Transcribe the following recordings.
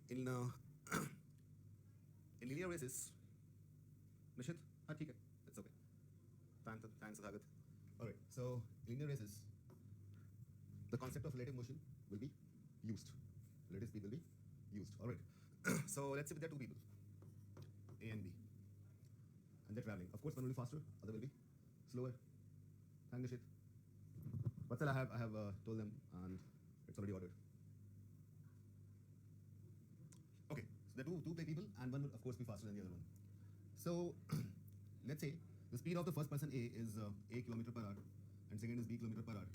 in in linear races, Nishit, ठीक है, it's okay. Thanks, Sagat. All right. So linear races, the concept of relative motion will be used. Relative speed will be used. All right. So let's say there are two people, A and B, and they're traveling. Of course, one will be faster, other will be slower. Thank Nishit. But still, I have told them, and it's already ordered. Okay, so there are two play people, and one will of course be faster than the other one. So let's say the speed of the first person A is A kilometer per hour, and second is B kilometer per hour,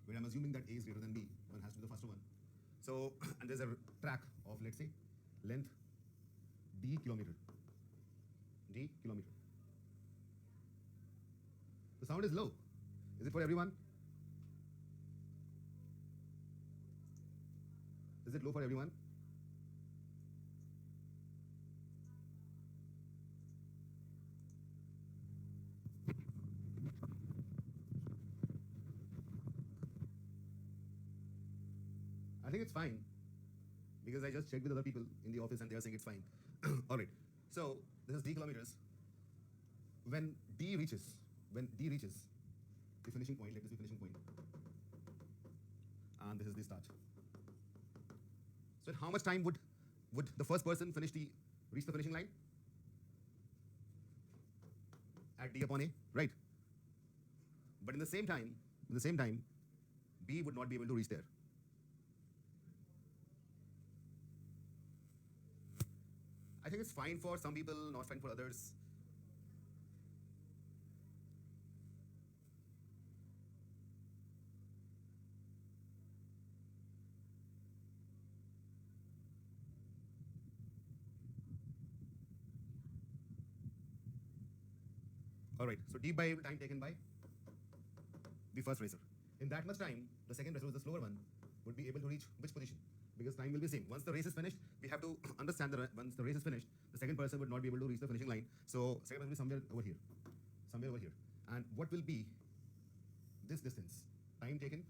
where I'm assuming that A is greater than B. One has to be the faster one. So and there's a track of, let's say, length D kilometer. D kilometer. The sound is low. Is it for everyone? Is it low for everyone? I think it's fine because I just checked with other people in the office and they are saying it's fine. All right. So this is D kilometers. When D reaches the finishing point, let this be finishing point, and this is the start. So in how much time would the first person reach the finishing line? At D upon A, right? But in the same time, B would not be able to reach there. I think it's fine for some people, not fine for others. All right, so D by time taken by the first racer. In that much time, the second racer, was the slower one, would be able to reach which position? Because time will be same. Once the race is finished, we have to understand that once the race is finished, the second person would not be able to reach the finishing line. So second person will be somewhere over here. Somewhere over here. And what will be this distance? Time taken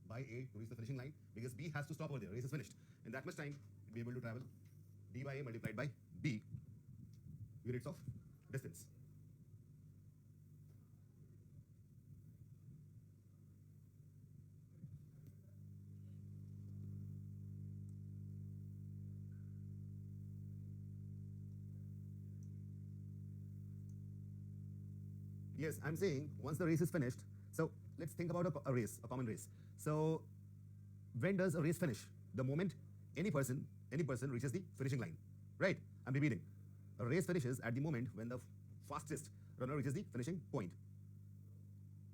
by A to reach the finishing line, because B has to stop over there. Race is finished. In that much time, we'll be able to travel D by A multiplied by B, units of distance. Yes, I'm saying once the race is finished, so let's think about a race, a common race. So when does a race finish? The moment any person reaches the finishing line, right? I'm repeating. A race finishes at the moment when the fastest runner reaches the finishing point.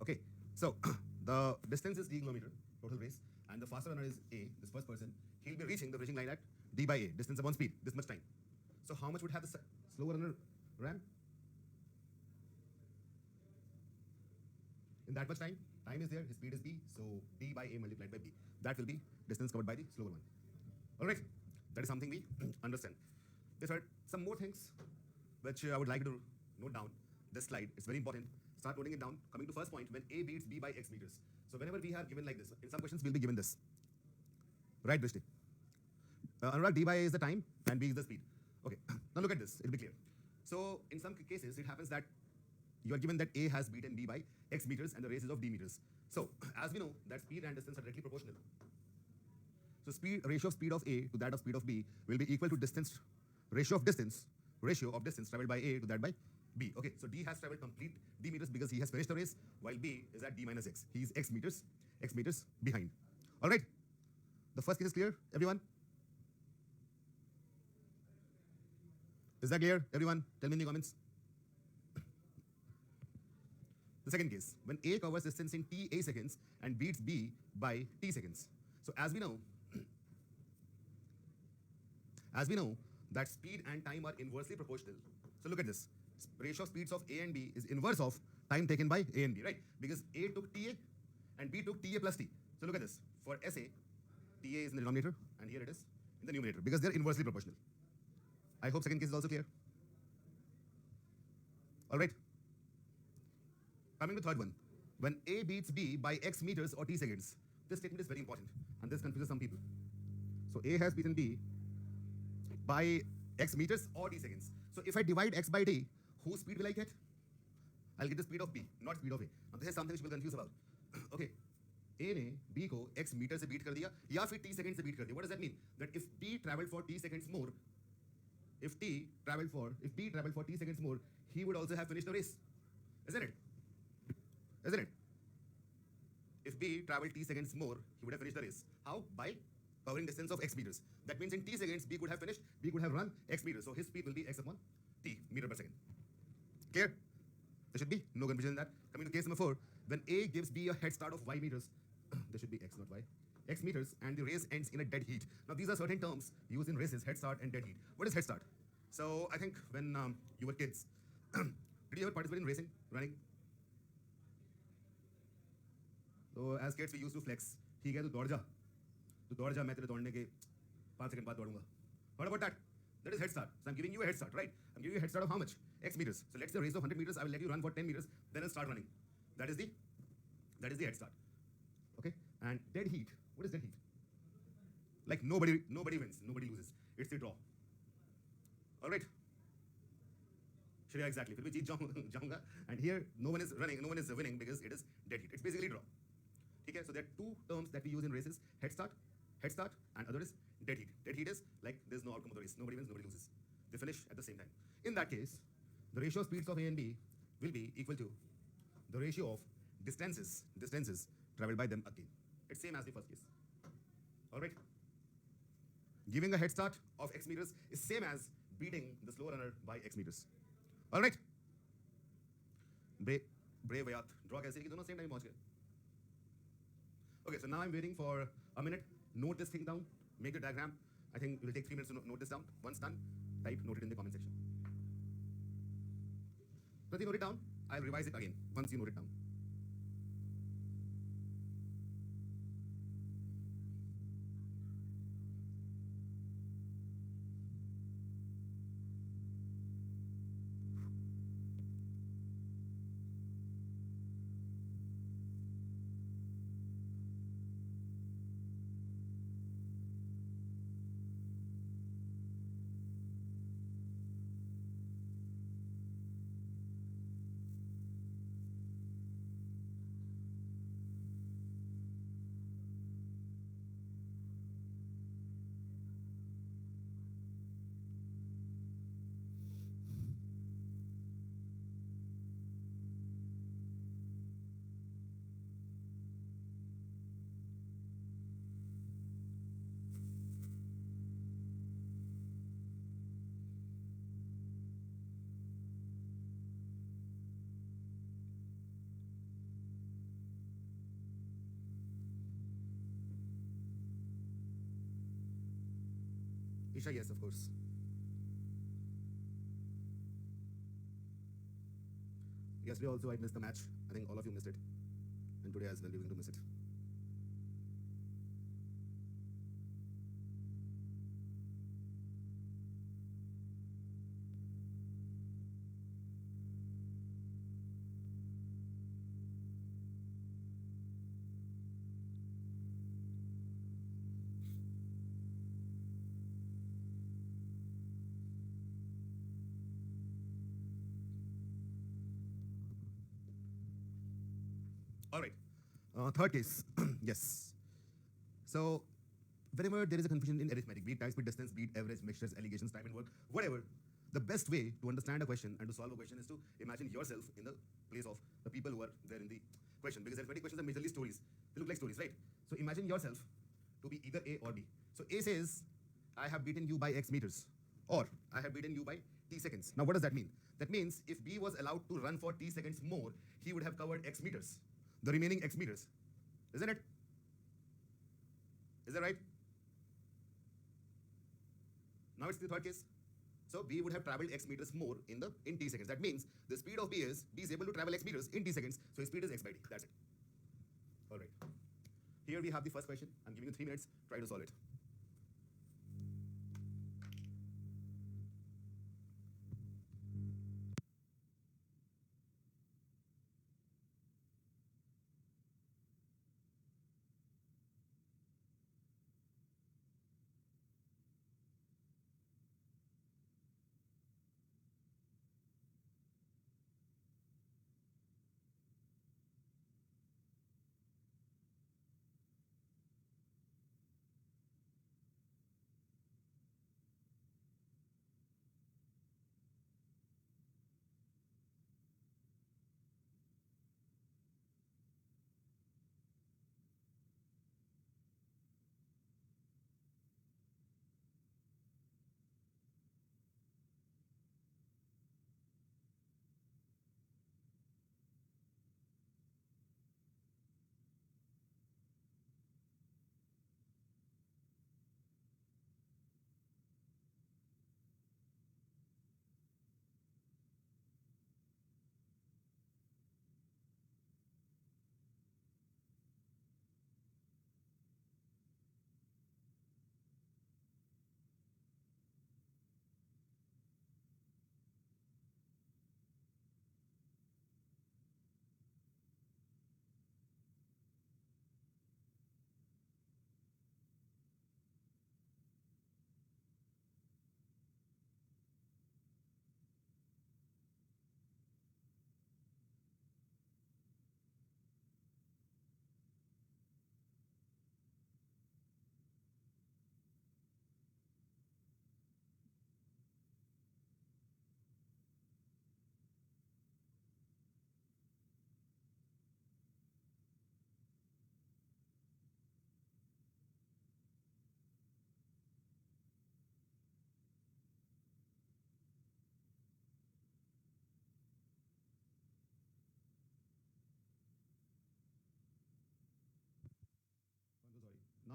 Okay, so the distance is D kilometer, total race, and the faster runner is A, this first person. He'll be reaching the finishing line at D by A, distance upon speed, this much time. So how much would have the slower runner ran? In that much time is there, his speed is B, so D by A multiplied by B. That will be distance covered by the slower one. All right, that is something we understand. There are some more things which I would like to note down. This slide is very important. Start noting it down. Coming to first point, when A beats B by X meters. So whenever we are given like this, in some questions we'll be given this. Right, Drishti? Anurag, D by A is the time and B is the speed. Okay, now look at this, it'll be clear. So in some cases, it happens that you are given that A has beaten B by X meters and the race is of D meters. So as we know that speed and distance are directly proportional. So ratio of speed of A to that of speed of B will be equal to ratio of distance traveled by A to that by B. Okay, so D has traveled complete D meters because he has finished the race, while B is at D minus X. He is X meters behind. All right, the first case is clear, everyone? Is that clear, everyone? Tell me in the comments. The second case, when A covers distance in TA seconds and beats B by T seconds. So as we know that speed and time are inversely proportional. So look at this. Ratio of speeds of A and B is inverse of time taken by A and B, right? Because A took TA and B took TA plus T. So look at this. For SA, TA is in the denominator and here it is in the numerator because they're inversely proportional. I hope second case is also clear. All right. Coming to third one, when A beats B by X meters or T seconds, this statement is very important and this confuses some people. So A has beaten B by x meters or t seconds. So if I divide x by t, whose speed will I get? I'll get the speed of b, not speed of a. Now this is something which you will confuse about. Okay, a ने b को x metre से beat कर दिया या फिर t second से beat कर दिया. What does that mean? That if b traveled for t seconds more, if b traveled for t seconds more, he would also have finished the race, isn't it? Isn't it? If b traveled t seconds more, he would have finished the race. How? By covering distance of x meters. That means in t seconds b could have finished, b could have run x meters. So his speed will be x upon t meter per second. Clear? There should be no confusion in that. Coming to case number 4, when a gives b a head start of y meters, there should be x not y, x meters, and the race ends in a dead heat. Now these are certain terms used in races: head start and dead heat. What is head start? So I think when you were kids, did you ever participate in racing, running? So as kids we used to flex. ठीक है, तो दौड़ जा, मैं तेरे दौड़ने के 5 second बाद दौड़ूंगा. What about that? That is head start. So I'm giving you a head start, right? I'm giving you a head start of how much? X meters. So let's say a race of 100 meters. I will let you run for 10 meters, then I'll start running. That is the head start. Okay? And dead heat. What is dead heat? Like nobody wins, nobody loses. It's the draw. All right? Sure, exactly. फिर भी जीत जाऊंगा. And here no one is winning because it is dead heat. It's basically draw. Okay? So there are two terms that we use in races: head start, and other is dead heat. Dead heat is like there's no outcome of the race. Nobody wins, nobody loses. They finish at the same time. In that case, the ratio of speeds of A and B will be equal to the ratio of distances traveled by them again. It's same as the first case. All right? Giving a head start of x meters is same as beating the slow runner by x meters. All right? Brave Vayat. Draw कैसे कि दोनों same time पहुंच गए. Okay, so now I'm waiting for a minute. Note this thing down. Make the diagram. I think it will take 3 minutes to note this down. Once done, note it in the comment section. Prati, note it down. I'll revise it again once you note it down. Isha, yes, of course. Yesterday also I missed the match. I think all of you missed it. And today as well you're going to miss it. All right. Third case. Yes. So whenever there is a confusion in arithmetic, be it time, speed, distance, be it average, mixtures, allegations, time and work, whatever, the best way to understand a question and to solve a question is to imagine yourself in the place of the people who are there in the question. Because arithmetic questions are majorly stories. They look like stories, right? So imagine yourself to be either A or B. So A says, I have beaten you by X meters, or I have beaten you by T seconds. Now what does that mean? That means if B was allowed to run for T seconds more, he would have covered X meters, the remaining X meters. Isn't it? Is that right? Now it's the third case. So B would have traveled X meters more in T seconds. That means the speed of B is able to travel X meters in T seconds, so his speed is X by T. That's it. All right. Here we have the first question. I'm giving you 3 minutes. Try to solve it.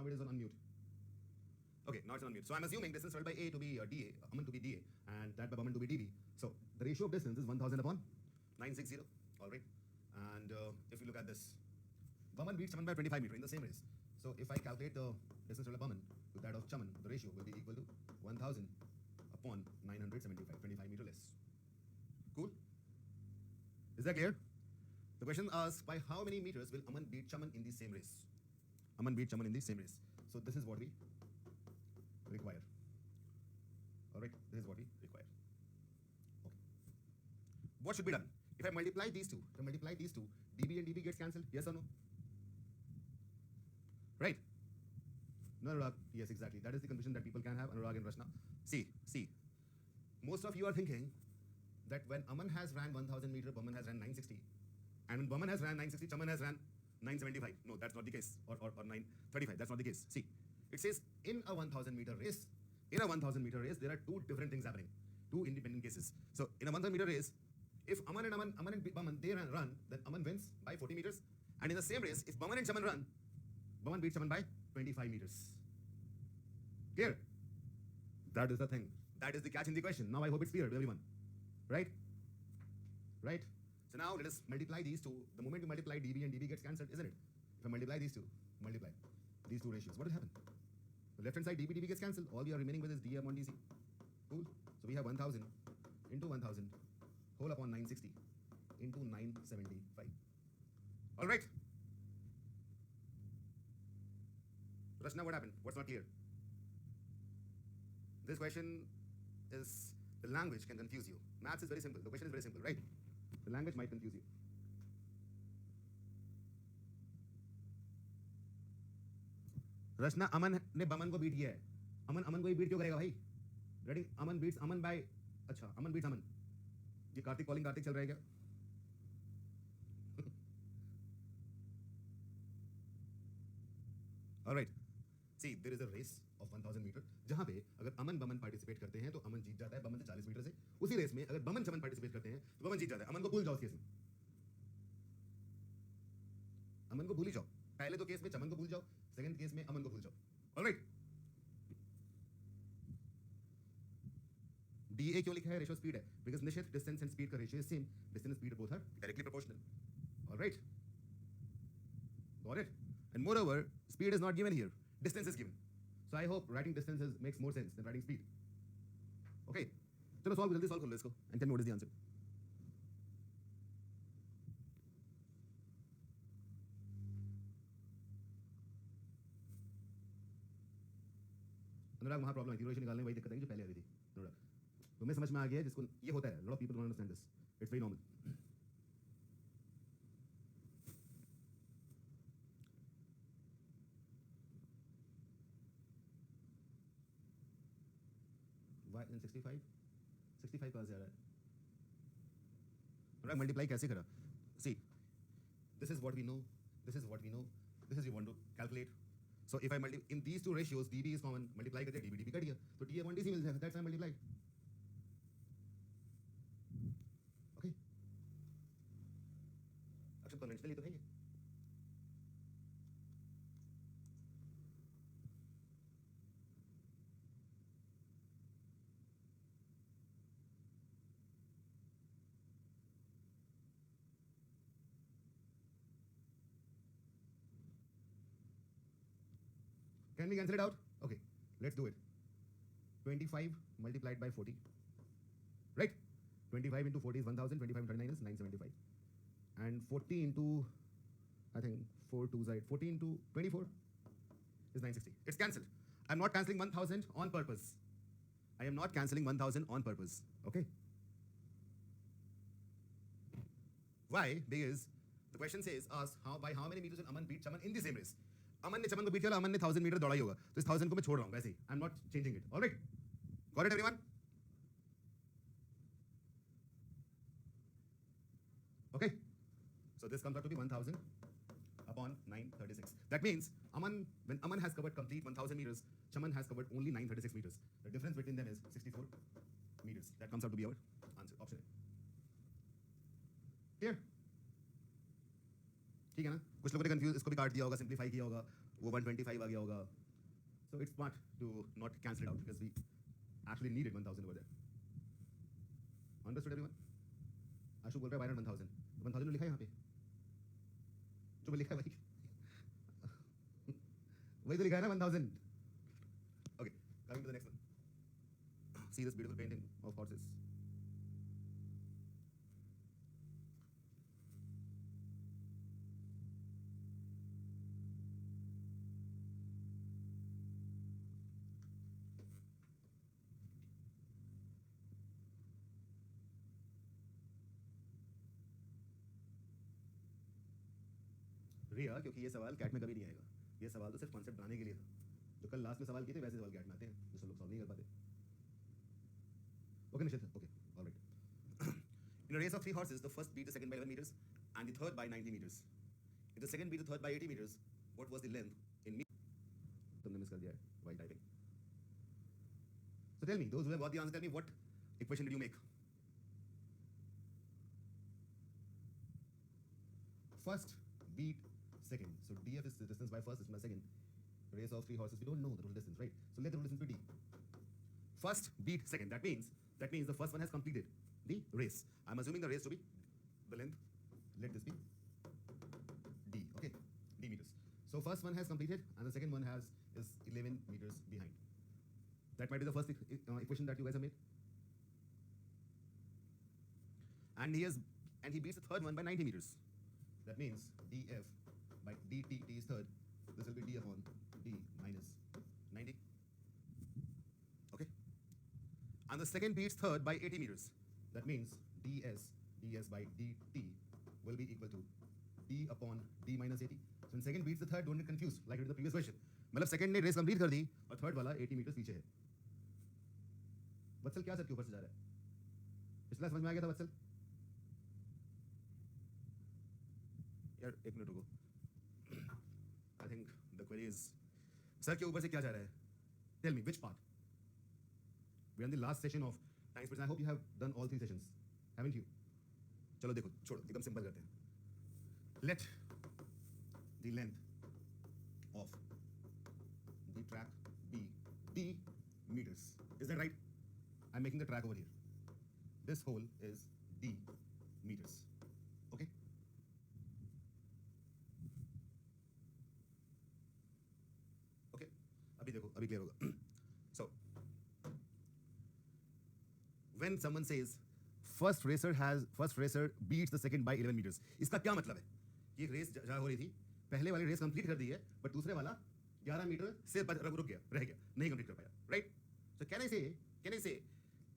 now it is on unmute. Okay, now it's on unmute. So I'm assuming distance traveled by A to be dA, Aman to be dA, and that by Baman to be dB. So the ratio of distance is 1000 upon 960. All right. And if you look at this, Baman beats Chaman by 25 meters in the same race. So if I calculate the distance traveled by Baman to that of Chaman, the ratio will be equal to 1000 upon 975, 25 meter less. Cool? Is that clear? The question asks, by how many meters will Aman beat Chaman in the same race? Aman beat Chaman in the same race. So this is what we require. All right, this is what we require. Okay. What should be done? If I multiply these two, dB and dB gets cancelled, yes or no? Right? No, Anurag, yes, exactly. That is the confusion that people can have, Anurag and Rashna. See, most of you are thinking that when Aman has ran 1000 meter, Baman has ran 960, and when Baman has ran 960, Chaman has ran 975. No, that's not the case, or 935, that's not the case. See, it says in a 1000 meter race, there are two different things happening, two independent cases. So in a 1000 meter race, if Aman and Baman, they run, then Aman wins by 40 meters. And in the same race, if Baman and Chaman run, Baman beats Chaman by 25 meters. Clear? That is the thing. That is the catch in the question. Now I hope it's clear to everyone. Right? Right? So now let us multiply these two. The moment you multiply dB and dB gets cancelled, isn't it? If I multiply these two ratios, what will happen? The left hand side dB gets cancelled. All we are remaining with is dm on dc. Cool? So we have 1000 into 1000 whole upon 960 into 975. All right. Rashna, what happened? What's not clear? This question is, the language can confuse you. Maths is very simple. The question is very simple, right? The language might confuse you. रचना अमन ने बमन को beat किया है. अमन को ही beat क्यों करेगा भाई? Ready? अमन beats अमन bye, अच्छा अमन beats अमन. ये कार्तिक कॉलिंग कार्तिक चल रहा है क्या? All right. See, there is a race of 1000 metre जहां पे अगर अमन बमन पार्टिसिपेट करते हैं तो अमन जीत जाता है बमन से 40 मीटर से. उसी रेस में अगर बमन चमन पार्टिसिपेट करते हैं तो बमन जीत जाता है. अमन को भूल जाओ इस केस में. अमन को भूल ही जाओ. पहले तो केस में चमन को भूल जाओ, सेकंड केस में अमन को भूल जाओ. ऑलराइट. डीए क्यों लिखा है? रेशियो स्पीड है. बिकॉज़ निश्चित डिस्टेंस एंड स्पीड का ratio is same. Distance speed both are directly proportional. Alright. Got it? And moreover, speed is not given here. Distance is given. So I hope writing distances makes more sense than writing speed. Okay. चलो solve जल्दी solve कर लो इसको and tell me what is the answer. अनुराग वहाँ problem है थी. Ratio निकालने में वही दिक्कत है जो पहले आ रही थी. अनुराग तुम्हें समझ में आ गया जिसको ये होता है. lot of people don't understand this. It's very normal. Why in 65 कहाँ से आ रहा है? अनुराग मल्टीप्लाई कैसे करा? See, this is what we know. This is you want to calculate. So if I multiply in these two ratios, dB is common. Multiply करते dB dB cut गया तो dA on dC मिल जाएगा. That's why I multiplied. Okay. अक्षर conventionally तो है ये. Can we cancel it out? Okay, let's do it. 25 multiplied by 40, right? 25 into 40 is 1000, 25 into 39 is 975. And 40 into, I think 4 2s are 40 into 24 is 960. It's cancelled. I'm not cancelling 1000 on purpose. I am not cancelling 1000 on purpose. Okay? Why? Because the question says, ask by how many meters will Aman beat Chaman in the same race? अमन ने चमन को beat किया. अमन ने 1000 metre दौड़ाई होगा तो इस 1000 को मैं छोड़ रहा हूं वैसे ही. I am not changing it. Alright. Got it everyone? Okay. So this comes out to be 1000 upon 936. That means when Aman has covered complete 1000 meters, Chaman has covered only 936 meters. The difference between them is 64 meters. That comes out to be our answer. Option A. Clear? ठीक है ना? कुछ लोगों ने confuse इसको भी काट दिया होगा, सिंप्लीफाई किया होगा. वो 125 आ गया होगा. So it's smart to not cancel it out because we actually needed 1000 over there. Understood everyone? आशु बोल रहा है why not 1000? 1000 लिखा है यहाँ पे. जो मैं लिखा है वही वही तो लिखा है ना 1000. Okay, coming to the next one. See this beautiful painting of horses. रिया, क्योंकि ये सवाल कैट में कभी नहीं आएगा. ये सवाल तो सिर्फ कॉन्सेप्ट बनाने के लिए था. जो कल लास्ट में सवाल किए थे वैसे सवाल कैट में आते हैं जो सब लोग सॉल्व नहीं कर पाते. ओके निश्चित, okay, alright. In a race of 3 horses, the first beat the second by 11 meters and the third by 90 meters. If the second beat the third by 80 meters, what was the length in meters? तुमने miss कर दिया है while typing. So tell me, those who have got the answer, tell me what equation did you make? First beat second. So df is the distance by first, distance by second. Race of 3 horses, we don't know the total distance, right? So let the total distance be d. First beat second. That means the first one has completed the race. I'm assuming the race to be the length. Let this be d. Okay, d meters. So first one has completed, and the second one is 11 meters behind. That might be the first equation that you guys have made. And he beats the third one by 90 meters. That means df by dt, t is third. This will be d upon d minus 90. Okay. And the second beats third by 80 meters. That means ds by dt will be equal to d upon d minus 80. So when second beats the third, don't get confused like in the previous question. मतलब second ने race complete कर दी और third वाला 80 metre पीछे है. वत्सल क्या sir के ऊपर से जा रहा है? पिछला समझ में आ गया था वत्सल? यार एक मिनट रुको. I think the query is sir के ऊपर से क्या जा रहा है? Tell me which part? We are in the last session of science person. I hope you have done all 3 sessions, haven't you? चलो देखो, छोड़ो, एकदम सिंपल करते हैं. Let the length of the track be d meters. Is that right? I'm making the track over here. This hole is d meters. Okay? Okay? अभी देखो, अभी clear होगा. So, when someone says first racer beats the second by 11 meters, इसका क्या मतलब है? ये race जहाँ हो रही थी, पहले वाली रेस कंप्लीट कर दी है, पर दूसरे वाला 11 मीटर से रुक गया, रह गया, नहीं कंप्लीट कर पाया, right? So can I say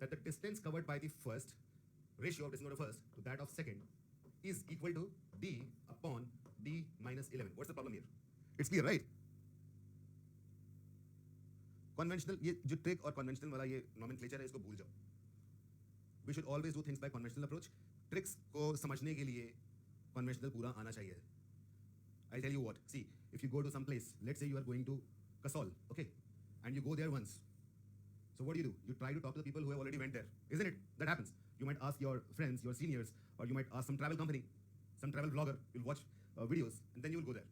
that the distance covered by the first, ratio of distance of the first to that of second is equal to d upon d minus 11. What's the problem here? It's clear, right? Conventional, ये जो trick और conventional वाला ये nomenclature है, इसको भूल जाओ. We should always do things by conventional approach. Tricks को समझने के लिए कन्वेंशनल पूरा आना चाहिए. I'll tell you what. See, if you go to some place, let's say you are going to Kasol, okay, and you go there once. So what do? You try to talk to the people who have already went there, isn't it? That happens. You might ask your friends, your seniors, or you might ask some travel company, some travel vlogger. You'll watch videos, and then you will go there.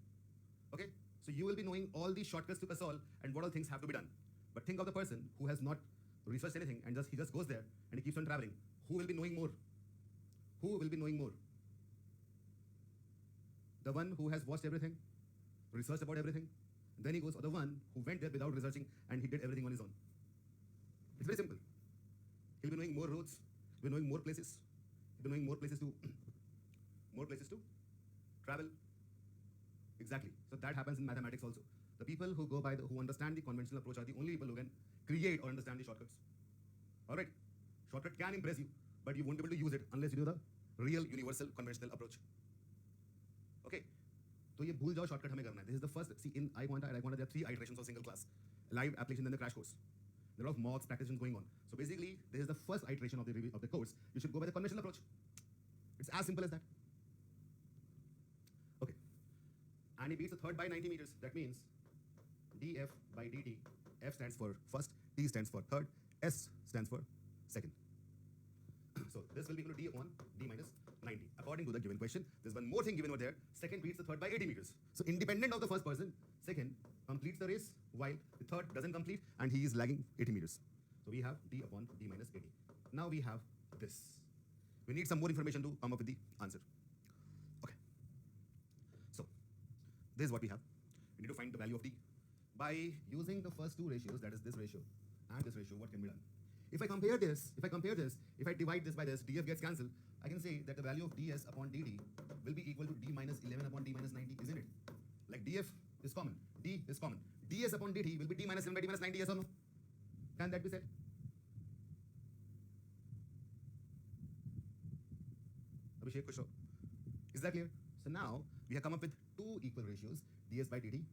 Okay? So you will be knowing all these shortcuts to Kasol and what all things have to be done. But think of the person who has not researched anything and he just goes there and he keeps on traveling. Who will be knowing more? Who will be knowing more? The one who has watched everything, researched about everything, then he goes, or the one who went there without researching and he did everything on his own. It's very simple. He'll be knowing more roads, he'll be knowing more places, he'll be knowing more places to travel. Exactly. So that happens in mathematics also. The people who go by who understand the conventional approach are the only people who can create or understand the shortcuts. All right. Shortcut can impress you, but you won't be able to use it unless you do the real universal conventional approach. Okay. तो ये भूल जाओ shortcut हमें करना है. This is the first. See, in iQuanta and iQuanta there are 3 iterations of single class, live application, then the crash course. There are a lot of mocks, practices going on. So basically, this is the first iteration of the course. You should go by the conventional approach. It's as simple as that. Okay. And he beats the third by 90 meters. That means df by dt. F stands for first, T stands for third, S stands for second. So this will be equal to d upon d minus 90 according to the given question. There's one more thing given over there. Second beats the third by 80 meters. So independent of the first person, second completes the race while the third doesn't complete and he is lagging 80 meters. So we have d upon d minus 80. Now we have this. We need some more information to come up with the answer. Okay. So this is what we have. We need to find the value of d. By using the first two ratios, that is this ratio and this ratio, what can be done? If I compare this, if I divide this by this, df gets cancelled, I can say that the value of ds upon dt will be equal to d minus 11 upon d minus 90, isn't it? Like df is common, d is common. ds upon dt will be d minus 11 by d minus 90, yes or no? Can that be said? Abhishek, kuch ho. Is that clear? So now we have come up with two equal ratios, ds by dt,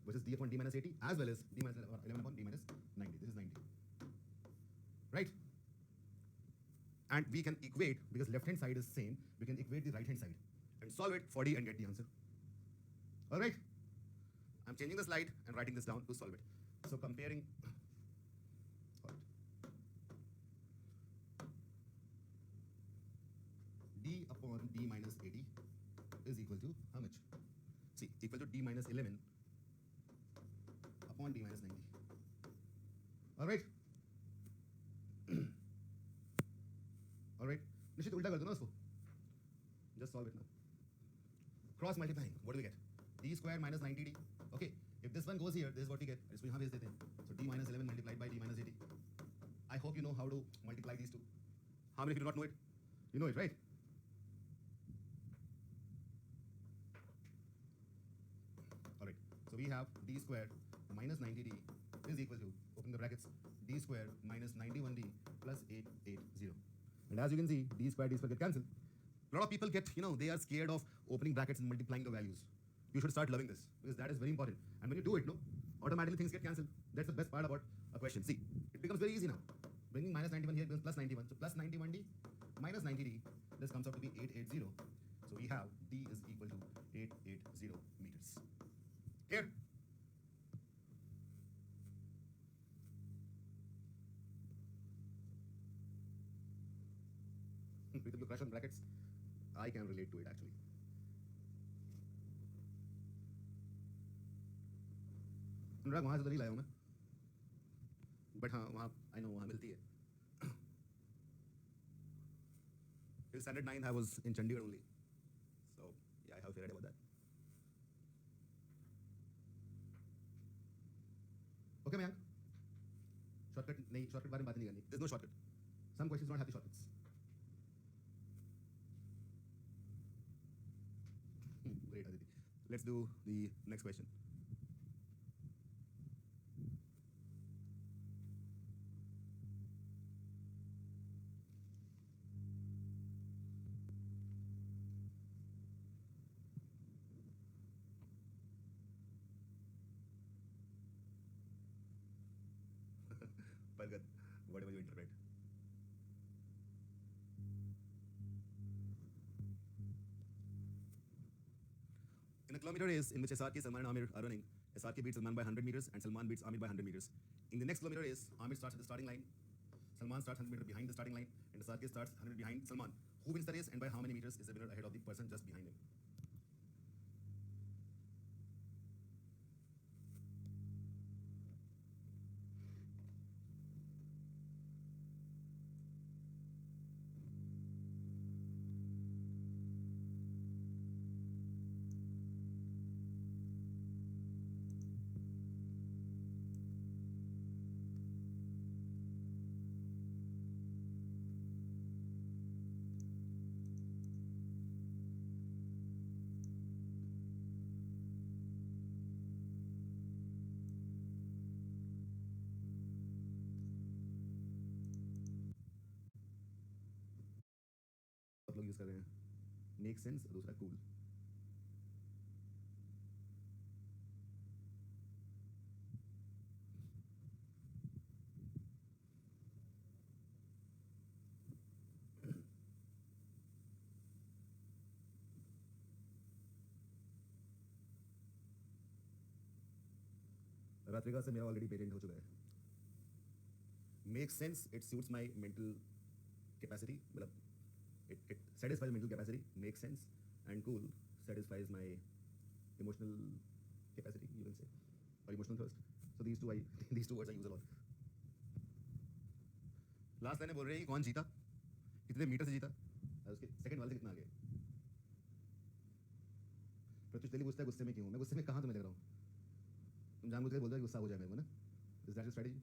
which is d upon d minus 80, as well as d minus 11 upon d minus 90. This is 90. Right? And we can equate, because left hand side is same, we can equate the right hand side and solve it for d and get the answer. All right? I'm changing the slide and writing this down to solve it. So comparing, d upon d minus 80 is equal to how much? See, equal to d minus 11 upon d minus 90. All right? All right? Nishit, ulta kar do na usko. Just solve it now. Cross multiplying, what do we get? D square minus 90d. Okay, if this one goes here, this is what we get. इसको यहाँ भेज देते हैं. So d minus 11 multiplied by d minus 80. I hope you know how to multiply these two. How many of you do not know it? You know it, right? All right. So we have d square minus 90d is equal to, open the brackets, d square minus 91d plus 880. And as you can see, d square get cancelled. A lot of people get, they are scared of opening brackets and multiplying the values. You should start loving this, because that is very important. And when you do it, automatically things get cancelled. That's the best part about a question. See, it becomes very easy now. Bringing minus 91 here becomes plus 91. So plus 91d minus 90d, this comes out to be 880. So we have d is equal to 880 meters. Clear? With the crush on brackets, I can relate to it actually. अनुराग वहाँ से तो नहीं लाया हूँ मैं, but हाँ वहाँ I know वहाँ मिलती है. Till standard 9 I was in Chandigarh only, so yeah, I have a fair idea about that. Okay, Mayank. Shortcut नहीं, shortcut बारे में बात नहीं करनी. There's no shortcut. Some questions don't have the shortcuts. Great, Aditi. Let's do the next question. Palgat, whatever you interpret. In a kilometer race in which SRK, Salman and Amir are running, SRK beats Salman by 100 meters and Salman beats Amir by 100 meters. In the next kilometer race, Amir starts at the starting line, Salman starts 100 meters behind the starting line, and SRK starts 100 behind Salman. Who wins the race and by how many meters is the winner ahead of the person just behind him? लोग use कर रहे हैं, make sense, दूसरा cool. रात्रिका से मेरा already patent हो चुका है. Make sense, it suits my mental capacity, it satisfies mental capacity, makes sense, and cool satisfies my emotional capacity, you can say, or emotional thirst. So these two these two words I use a lot. Last line बोल रहे हैं कौन जीता, कितने metre से जीता, और उसके सेकंड वाले से कितना आगे. प्रत्युष डेली पूछता है गुस्से में क्यों, मैं गुस्से में कहाँ तुम्हें लग रहा हूँ, तुम जानबूझ के बोल रहे हो गुस्सा हो जाए मेरे को ना. Is that your strategy?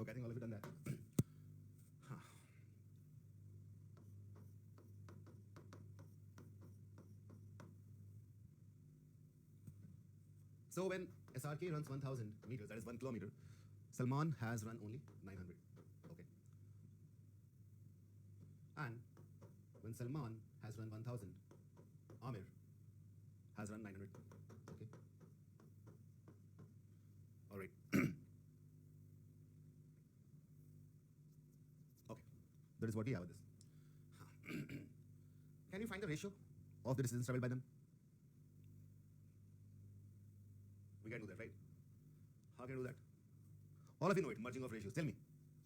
Okay, I think all of you done that. So when SRK runs 1000 meters, that is 1 kilometer, Salman has run only 900. Okay. And when Salman has run 1000, Amir has run 900. Okay. All right. Okay. That is what we have with this. Can you find the ratio of the distance traveled by them? We can do that, right? How can we do that? All of you know it, merging of ratios. Tell me,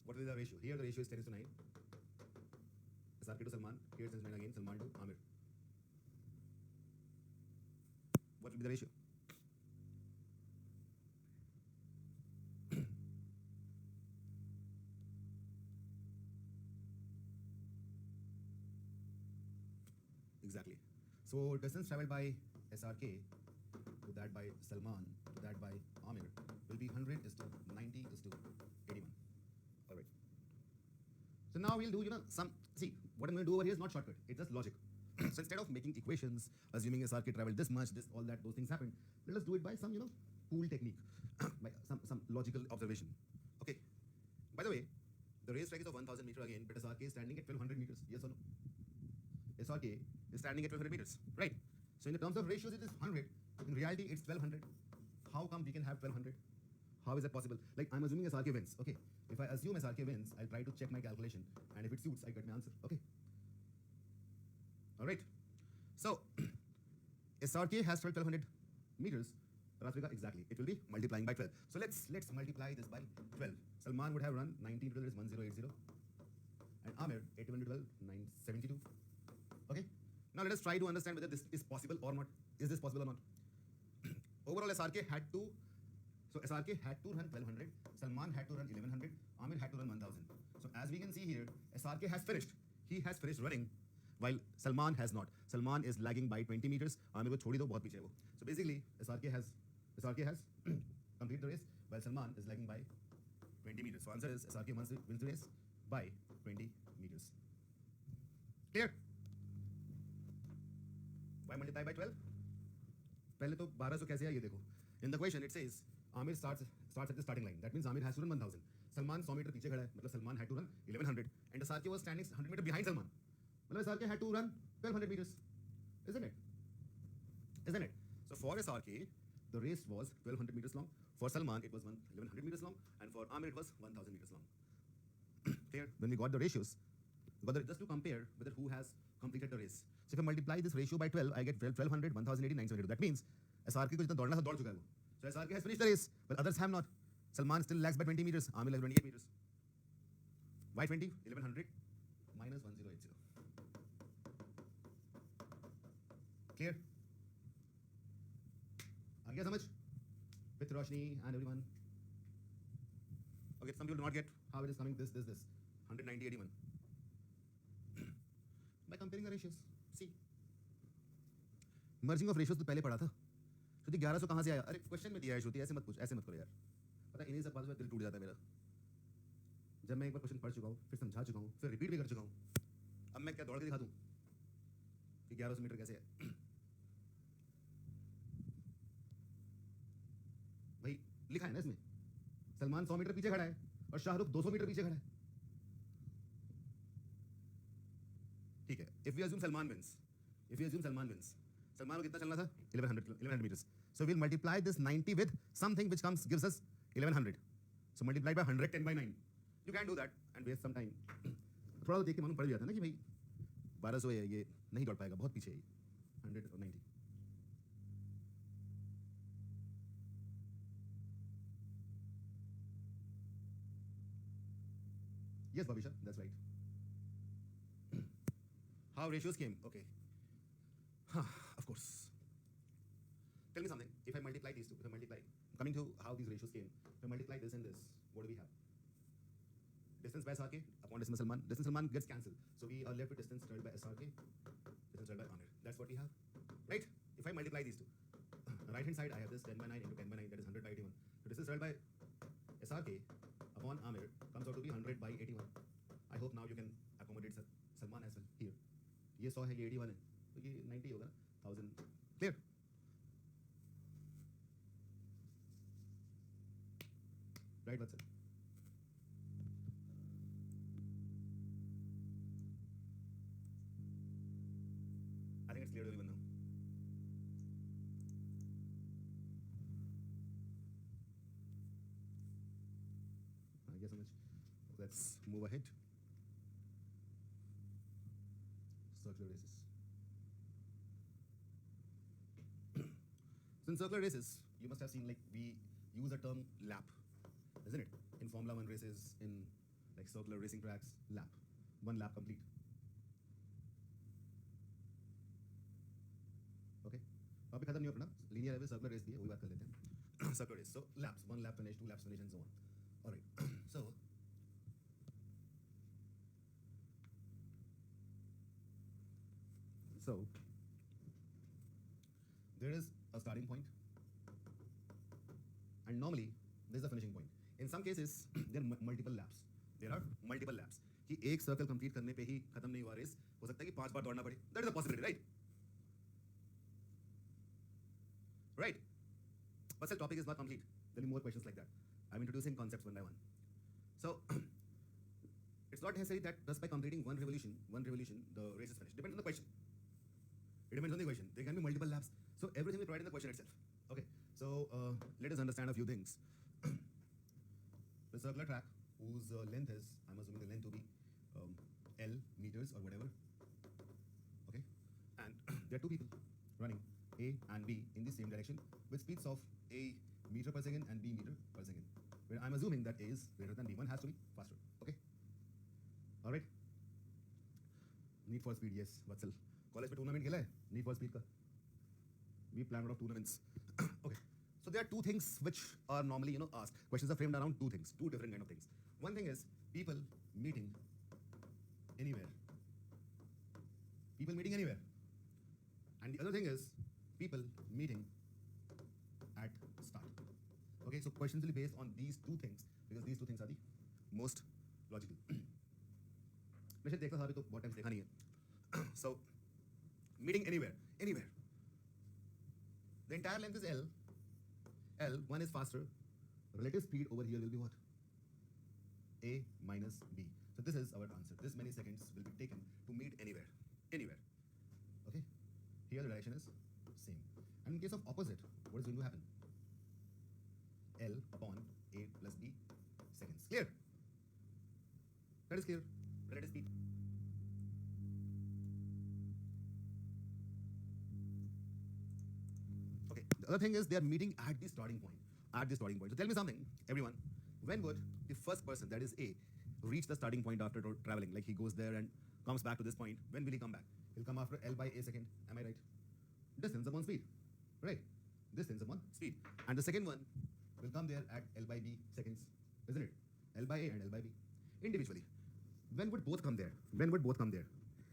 what is the ratio? Here the ratio is 10:9. SRK to Salman. Here 10:9 again, Salman to Amir. What will be the ratio? Exactly. So distance traveled by SRK to that by Salman to that by Amir will be 100 is to 90 is to 81. All right. So now we'll do, see, what I'm going to do over here is not shortcut. It's just logic. So instead of making equations, assuming SRK traveled this much, this, all that, those things happened, let us do it by some, cool technique, by some logical observation. Okay. By the way, the racetrack is of 1000 meters again, but SRK is standing at 1200 meters. Yes or no? SRK is standing at 1200 meters, right? So in the terms of ratios, it is 100. In reality, it's 1200. How come we can have 1200? How is that possible? Like, I'm assuming SRK wins. Okay. If I assume SRK wins, I'll try to check my calculation. And if it suits, I get my answer. Okay. All right. So, SRK has 1200 meters. Rasvika, exactly. It will be multiplying by 12. So let's multiply this by 12. Salman would have run 19 to 12 is 1080. And Amir, 81 to 12, 972. Okay. Now let us try to understand whether this is possible or not. Is this possible or not? Overall, SRK had to run 1200, Salman had to run 1100, Amir had to run 1000. So as we can see here, SRK has finished. He has finished running, while Salman has not. Salman is lagging by 20 meters. Amir को छोड़ी दो, बहुत पीछे है वो. So basically, SRK has completed the race, while Salman is lagging by 20 meters. So answer is SRK wins the race by 20 meters. Clear? Why multiply by 12? पहले तो 1200 कैसे है ये देखो. In the question it says Amir starts at the starting line. That means Amir has to run 1000. Salman 100 metre पीछे खड़ा है, मतलब Salman had to run 1100 and SRK was standing 100 meter behind Salman. मतलब SRK had to run 1200 meters. Isn't it? So for SRK the race was 1200 meters long. For Salman it was 1100 meters long, and for Amir it was 1000 meters long. Clear? When we got the ratios, just to compare whether who has completed the race. So if I multiply this ratio by 12, I get 1200, 1080, 972. That means SRK को जितना दौड़ना था दौड़ चुका है वो. So SRK has finished the race, but others have not. Salman still lags by 20 meters. Amir lags 28 meters. Why 20? 1100 minus 1080. Clear? आ गया समझ? With Roshni and everyone. Okay, some people do not get how it is coming this. 190, 81. By comparing the ratios. See. Merging of ratios तो पहले पढ़ा था. श्रुति 1100 कहाँ से आया? अरे क्वेश्चन में दिया है श्रुति, ऐसे मत करो यार. पता है इन्हीं सब बातों में दिल टूट जाता है मेरा. जब मैं एक बार क्वेश्चन पढ़ चुका हूँ, फिर समझा चुका हूँ, फिर रिपीट भी कर चुका हूँ, अब मैं क्या दौड़ के दिखा दूँ कि 1100 मीटर कैसे है? भाई लिखा है ना इसमें, सलमान 100 मीटर पीछे खड़ा है और शाहरुख 200 मीटर पीछे खड़ा है. ठीक है. If we assume Salman wins, Salman को कितना चलना था? 1100 meters. So we'll multiply this 90 with something which gives us 1100. So multiply by 110 by 9. You can do that and waste some time. थोड़ा तो देख के मालूम पड़ जाता है ना कि भाई 1200 है, ये नहीं दौड़ पाएगा, बहुत पीछे है 100 और 90. Yes, Babisha, that's right. How ratios came? Okay. Of course. Tell me something. If I multiply these two, if I multiply, coming to how these ratios came, if I multiply this and this, what do we have? Distance by SRK upon distance Salman. Distance Salman gets cancelled. So we are left with distance divided by SRK, distance divided by Amir. That's what we have. Right? If I multiply these two, right hand side I have this 10 by 9 into 10 by 9, that is 100 by 81. So distance divided by SRK upon Amir comes out to be 100 by 81. I hope now you can accommodate Salman as well here. ये 100 है, ये 81 है, तो ये 90 होगा ना, 1000. Clear? Right, Vatsal? I think it's clear to everyone now. I guess so much. Let's move ahead. Circular races. So in circular races, you must have seen, like, we use the term lap, isn't it? In Formula 1 races, in like circular racing tracks, lap. One lap complete. Okay? अब खत्म नहीं हो पड़ा. Linear है, circular race भी है, वही बात कर लेते हैं. Circular race. So laps, one lap finish, two laps finish, and so on. All right. So there is a starting point, and normally there is a finishing point. In some cases, there are multiple laps. There are multiple laps. कि एक circle complete करने पे ही खत्म नहीं हुआ race, हो सकता है कि 5 बार दौड़ना पड़े. That is a possibility, right? Right. But the topic is not complete. There will be more questions like that. I'm introducing concepts one by one. So it's not necessary that just by completing one revolution, the race is finished. Depends on the question. It depends on the question. There can be multiple laps. So everything is provided in the question itself. Okay. So let us understand a few things. The circular track, whose length is, I'm assuming the length to be L meters or whatever. Okay. And there are two people running, A and B, in the same direction with speeds of A meter per second and B meter per second. Where I'm assuming that A is greater than B. One has to be faster. Okay. All right. Need for speed, yes. Vatsal. College में tournament खेला है? Need for speed का. We plan a lot of tournaments. Okay. So there are two things which are normally, asked. Questions are framed around two things, two different kind of things. One thing is people meeting anywhere. People meeting anywhere. And the other thing is people meeting at start. Okay, so questions will be based on these two things because these two things are the most logical. वैसे देखा था अभी तो बहुत times देखा नहीं है. So meeting anywhere. The entire length is L. One is faster. Relative speed over here will be what? A minus B. So this is our answer. This many seconds will be taken to meet anywhere. Okay? Here the direction is same. And in case of opposite, what is going to happen? L upon A plus B seconds. Clear? That is clear. Relative speed. Okay. The other thing is they are meeting at the starting point. So tell me something, everyone. When would the first person, that is A, reach the starting point after traveling? Like he goes there and comes back to this point. When will he come back? He'll come after L by A second. Am I right? Distance upon speed. Right? Distance upon speed. And the second one will come there at L by B seconds. Isn't it? L by A and L by B. Individually. When would both come there?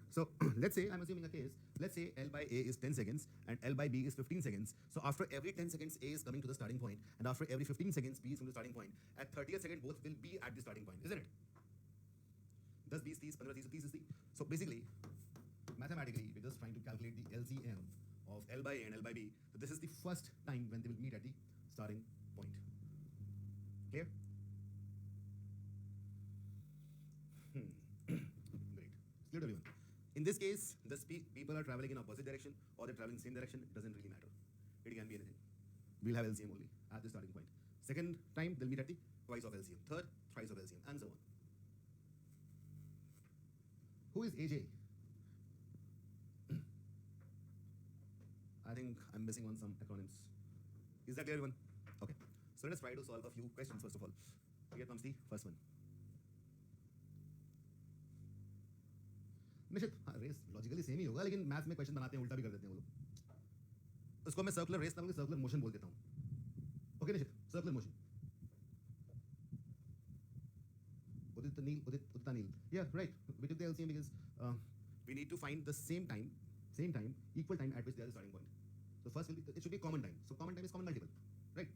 So let's say, I'm assuming a case, let's say L by A is 10 seconds and L by B is 15 seconds. So after every 10 seconds, A is coming to the starting point, and after every 15 seconds, B is from the starting point. At 30th second, both will be at the starting point, isn't it? 10, 20, 30, 15, 30, 30. So basically, mathematically, we're just trying to calculate the LCM of L by A and L by B. So this is the first time when they will meet at the starting point. Clear? Great. It's clear to everyone. In this case, the people are traveling in opposite direction or they're traveling same direction. It doesn't really matter. It can be anything. We'll have LCM only at the starting point. Second time, they'll meet at the twice of LCM. Third, thrice of LCM, and so on. Who is AJ? I think I'm missing on some acronyms. Is that clear, everyone? Okay. So let us try to solve a few questions first of all. Here comes the first one. निश्चित हाँ race logically same ही होगा, लेकिन maths में question बनाते हैं उल्टा भी कर देते हैं वो लोग। उसको मैं सर्कुलर रेस ना सर्कुलर मोशन बोल देता हूँ। ओके निश्चित, circular motion. Udit Anil. Yeah, right. We took the LCM because we need to find the same time, equal time at which they are the starting point. So first will be, it should be common time. So common time is common multiple, right?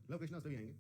Love Krishna भी आएंगे.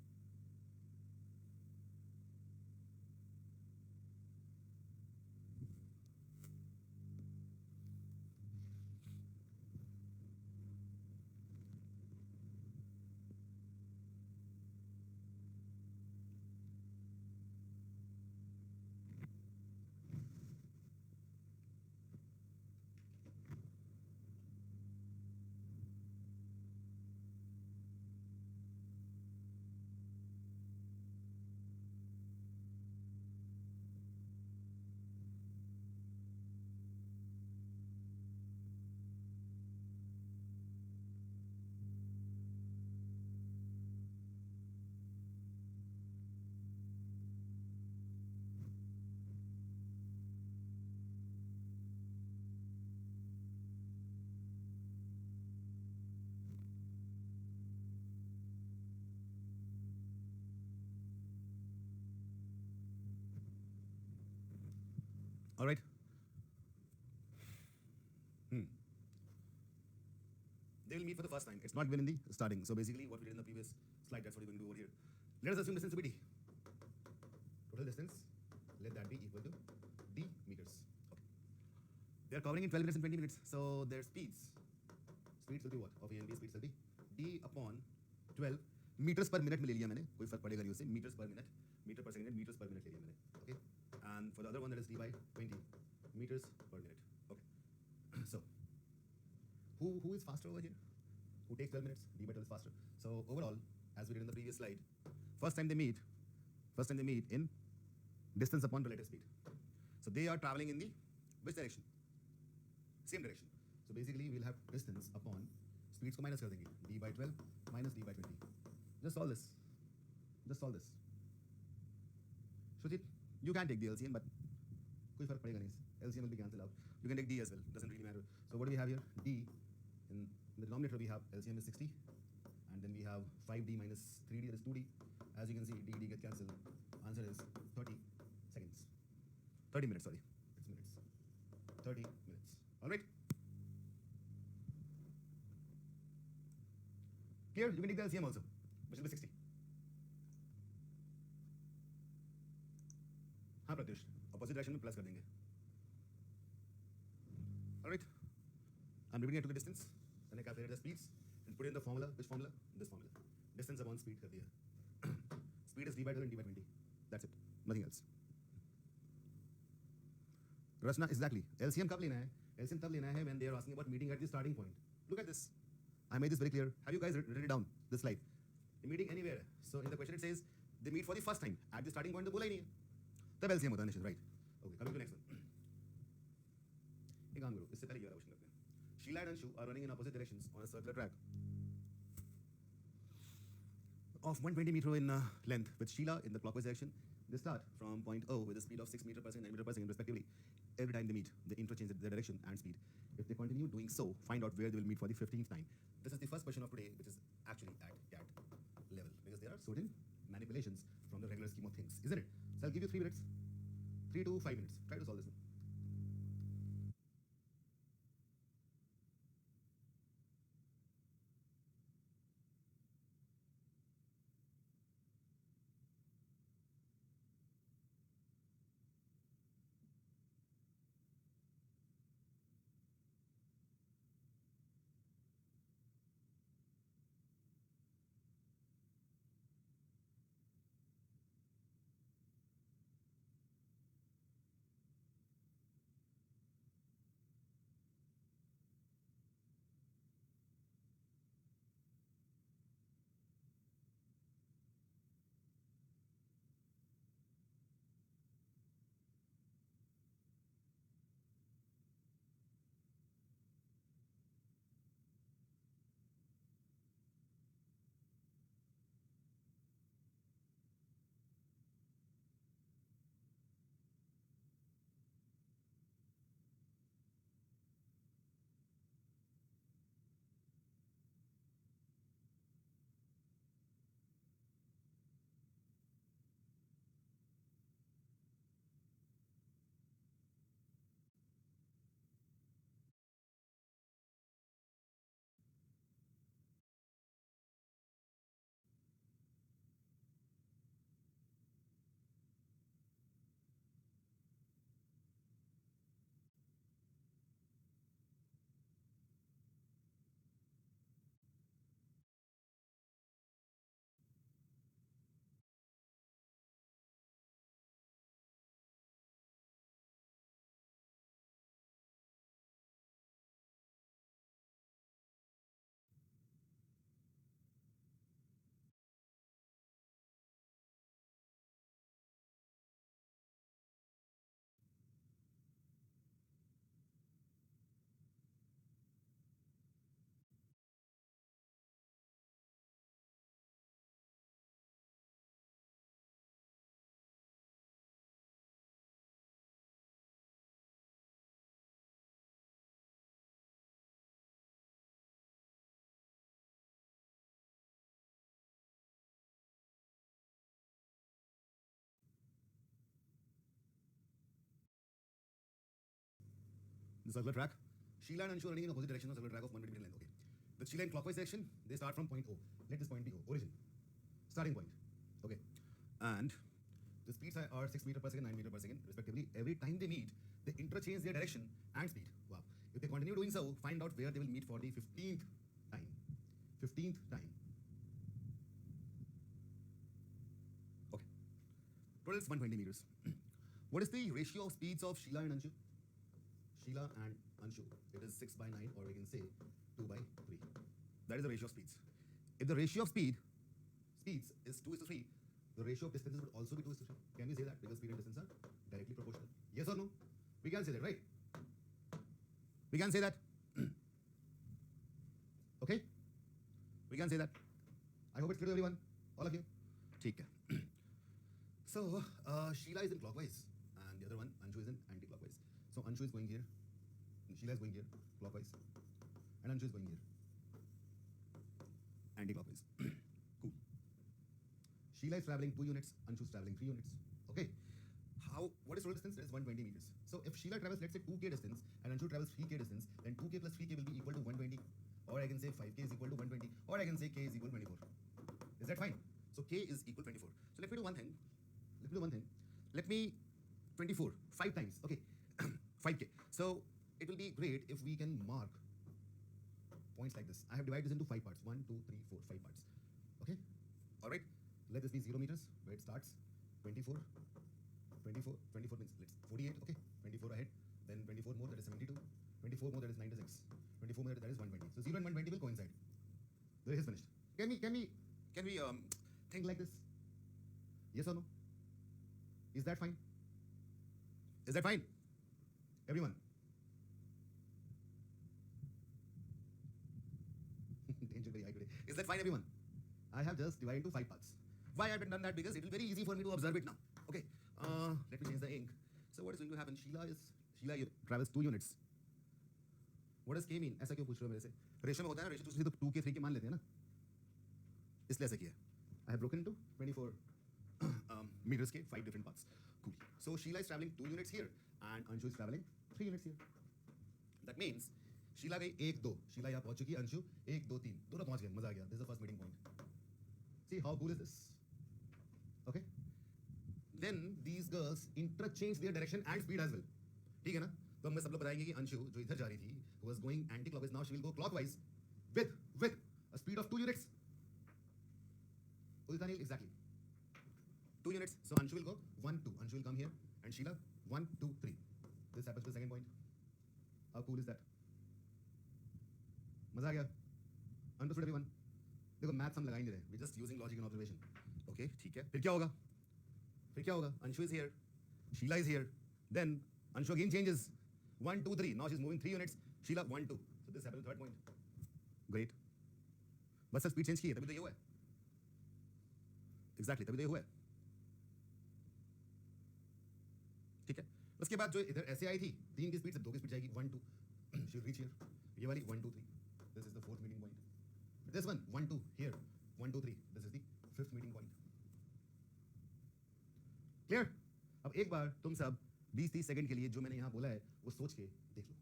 All right. They will meet for the first time. It's not even in the starting. So basically, what we did in the previous slide, that's what we're going to do over here. Let us assume distance to be d. Total distance, let that be equal to d meters. Okay. They are covering in 12 minutes and 20 minutes. So their speeds will be what? Of A and B speeds will be d upon 12 meters per minute में ले लिया मैंने, कोई फर्क पड़ेगा नहीं उससे, meters per minute, meter per second, meters per minute ले लिया मैंने. Okay. And for the other one, that is d by 20 meters per minute. Okay. So who is faster over here? Who takes 12 minutes? D by 12 is faster. So overall, as we did in the previous slide, first time they meet in distance upon relative speed. So they are traveling in the which direction? Same direction. So basically, we'll have distance upon speeds को minus कर देंगे. D by 12 minus D by 20. Just solve this. Shrujit, you can take the LCM, but कोई फर्क पड़ेगा नहीं. LCM will be cancelled out. You can take D as well. Doesn't really matter. So what do we have here? D. In the denominator we have LCM is 60, and then we have 5D minus 3D, that is 2D. As you can see, D gets cancelled. Answer is 30 seconds. 30 minutes, sorry. It's minutes. 30 minutes. All right? Clear? You can take the LCM also, which will be 60. हाँ Pratyush, opposite direction में plus कर देंगे. All right? I'm looking at the distance. Then I calculate the speeds and put in the formula. Which formula? This formula. Distance upon speed कर दिया. Speed is d by 12 and d by 20. That's it. Nothing else. Rachna, exactly. LCM कब लेना है? LCM तब लेना है when they are asking about meeting at the starting point. Look at this. I made this very clear. Have you guys written it down? This slide. The meeting anywhere. So in the question it says they meet for the first time at the starting point. तो बोला ही नहीं है. तब LCM होता है निश्चित, right? Okay. Coming to next one. एक काम करो. इससे पहले ये वाला क्वेश्चन करते हैं. Sheila and Anshu are running in opposite directions on a circular track of 120 meter in length. With Sheila in the clockwise direction, they start from point O with a speed of 6 meter per second, 9 meter per second respectively. Every time they meet, they interchange their direction and speed. If they continue doing so, find out where they will meet for the 15th time. This is the first question of today, which is actually at CAT level, because there are certain manipulations from the regular scheme of things, isn't it? So I'll give you 3 minutes, 3 to 5 minutes. Try to solve this one. the circular track. Sheila and Anshu are running in opposite direction of circular track of 120 meter length. Okay. With Sheila in clockwise direction, they start from point O. Let this point be O, origin, starting point. Okay. And the speeds are 6 meter per second, 9 meter per second, respectively. Every time they meet, they interchange their direction and speed. Wow. If they continue doing so, find out where they will meet for the 15th time. 15th time. Okay. Total is 120 meters. What is the ratio of speeds of Sheila and Anshu? Sheila and Anshu. It is 6 by 9, or we can say 2 by 3. That is the ratio of speeds. If the ratio of speeds is 2:3, the ratio of distances would also be 2:3. Can we say that? Because speed and distance are directly proportional. Yes or no? We can say that, right? We can say that. Okay? We can say that. I hope it's clear to everyone. All of you. ठीक है. So, Sheila is in clockwise, and the other one, Anshu, is in anti-clockwise. So, Anshu is going here, Sheila is going here, clockwise, and Anshu is going here, anti-clockwise. Cool. Sheila is traveling 2 units, Anshu is traveling 3 units. Okay. What is total distance? It is 120 meters. So, if Sheila travels, let's say 2k distance, and Anshu travels 3k distance, then 2k plus 3k will be equal to 120. Or I can say 5k is equal to 120. Or I can say k is equal to 24. Is that fine? So, k is equal to 24. So, let me do one thing. Let me 24, 5 times. Okay. 5k. So, it will be great if we can mark points like this. I have divided this into 5 parts. 1, 2, 3, 4, 5 parts. Okay? Alright. Let this be 0 meters, where it starts. 24 means let's 48, okay, 24 ahead, then 24 more, that is 72, 24 more, that is 96, 24 more, that is 120. So 0 and 120 will coincide. The race is finished. Can we think like this? Yes or no? Is that fine? Is that fine? Everyone? Tension very high today. Is that fine, everyone? I have just divided into 5 parts. Why I have done that? Because it will be very easy for me to observe it now. Okay. Let me change the ink. So what is going to happen? Sheila travels 2 units. What does K mean? ऐसा क्यों पूछ रहे हो मेरे से? Ratio में होता है ना, रेशियो तो 2 के 3 के मान लेते हैं ना, इसलिए ऐसा किया. I have broken into 24 meters के 5 different parts. Cool. So Sheila is traveling 2 units here, and Anshu is traveling 3 units here. That means Sheila गई 1 2. Sheila यहाँ पहुँच चुकी है. Anshu 1 2 3 दोनों पहुँच गए. मजा आ गया. This is the first meeting point. See how cool is this? Okay. Then these girls interchange their direction and speed as well. ठीक है ना? तो हम सब लोग बताएंगे कि अंशु जो इधर जा रही थी, who was going anti-clockwise, now she will go clockwise with a speed of 2 units. Ultanil, exactly. 2 units. So Anshu will go 1 2. Anshu will come here, and Sheila 1 2 3. This happens to the second point. How cool is that? मजा आ गया? Understood everyone? देखो maths हम लगा ही नहीं रहे. We're just using logic and observation. Okay, ठीक है. फिर क्या होगा? Anshu is here, Sheila is here. Then Anshu again changes. 1 2 3. Now she's moving 3 units. Sheila 1 2. So this happens to the third point. Great. बस स्पीड चेंज की है, तभी तो ये हुआ है. Exactly, तभी तो ये हुआ है. ठीक है. उसके बाद जो इधर ऐसे आई थी, 3 की स्पीड से 2 की स्पीड जाएगी. 1 2. She will reach here. ये वाली 1 2 3. This is the 4th meeting point. This one 1 2 here. 1 2 3. This is the 5th meeting point. Clear? अब एक बार तुम सब 20-30 सेकंड के लिए जो मैंने यहाँ बोला है वो सोच के देख लो.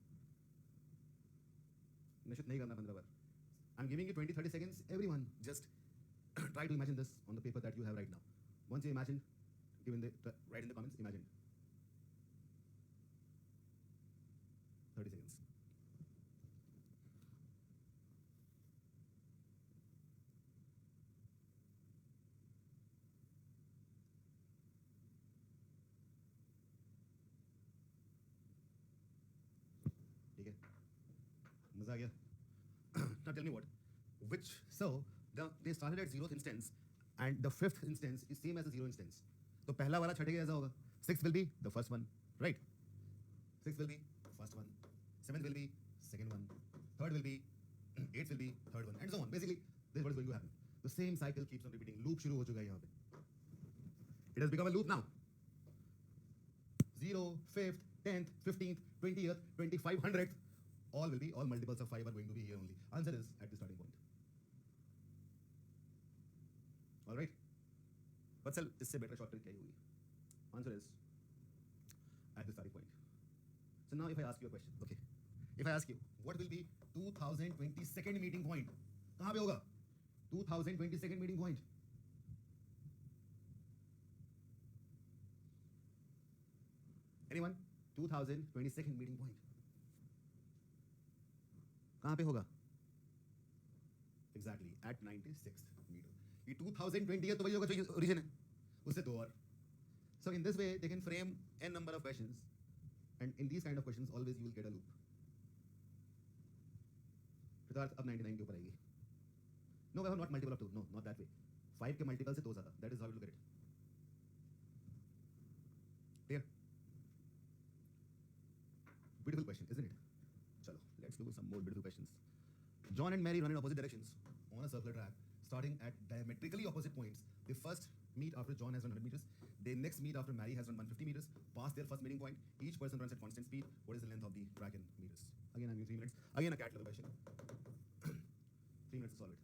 निश्चित नहीं करना 15 बार. I'm giving you 20-30 seconds. Everyone just try to imagine this on the paper that you have right now. Once you imagine, write in the comments, imagine. 30 seconds. मजा आ गया. Now tell me what. They started at 0th instance, and the 5th instance is same as the 0 instance. तो पहला वाला छठे का ऐसा होगा. 6th will be the first one, right? 6th will be first one. 7th will be second one. 3rd will be 8th will be third one, and so on. Basically, this is what is going to happen. The same cycle keeps on repeating. Loop शुरू हो चुका है यहाँ पे. It has become a loop now. 0, 5th, 10th, 15th, 20th, 25th, 100th. All multiples of 5 are going to be here only. Answer is at the starting point. All right. But sir, इससे better short trick क्या ही होगी? Answer is at the starting point. So now if I ask you a question, okay, If I ask you, what will be 2022nd meeting point? कहाँ पे होगा? 2022nd meeting point. Anyone? 2022nd meeting point. कहाँ पे होगा? Exactly at 96th meter. ये 2020 है तो वही होगा जो origin है. उससे दो और. So in this way they can frame n number of questions, and in these kind of questions always you will get a loop. Siddharth अब 99 के ऊपर आएगी. No, we have not multiple of 2. No, not that way. 5 के multiple से 2 ज़्यादा. That is how you look at it. Clear? Beautiful question, isn't it? Chalo, let's do some more beautiful questions. John and Mary run in opposite directions on a circular track, starting at diametrically opposite points. They first meet after John has run 100 meters. They next meet after Mary has run 150 meters. Past their first meeting point, each person runs at constant speed. What is the length of the track in meters? Again, I'm using 3 minutes. Again, a cat level question. 3 minutes to solve it.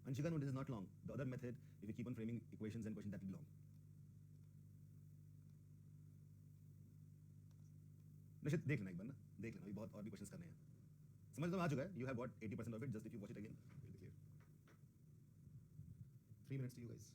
Anshika, no, this is not long. The other method, if you keep on framing equations and questions, that will be long. निश्चित देख लेना एक बार ना, देख लेना, अभी बहुत और भी क्वेश्चंस करने हैं. समझ तो आ चुका है. You have got 80% of it. Just if you watch it again, it will be clear. 3 minutes to you guys.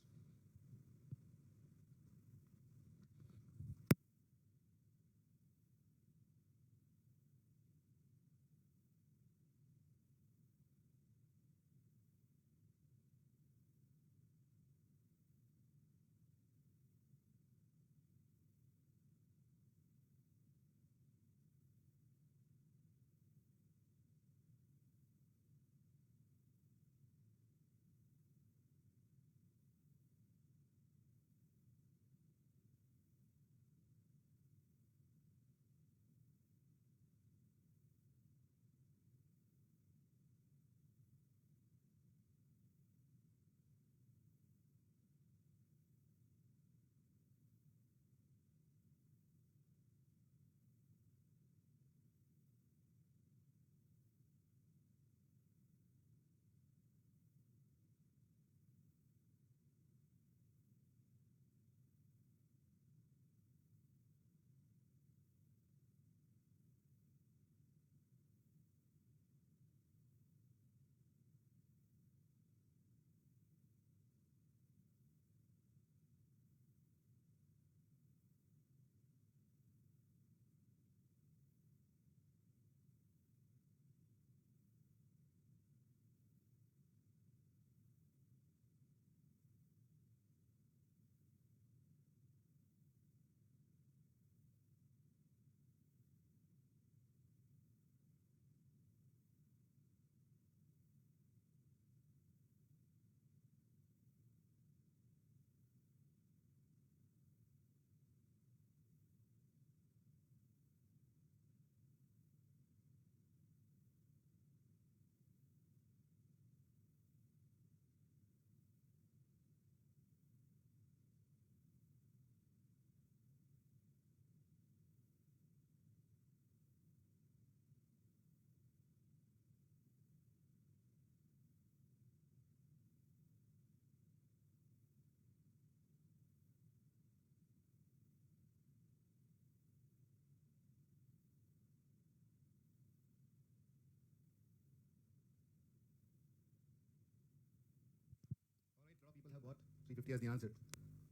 All right, a lot of people have got 350 as the answer,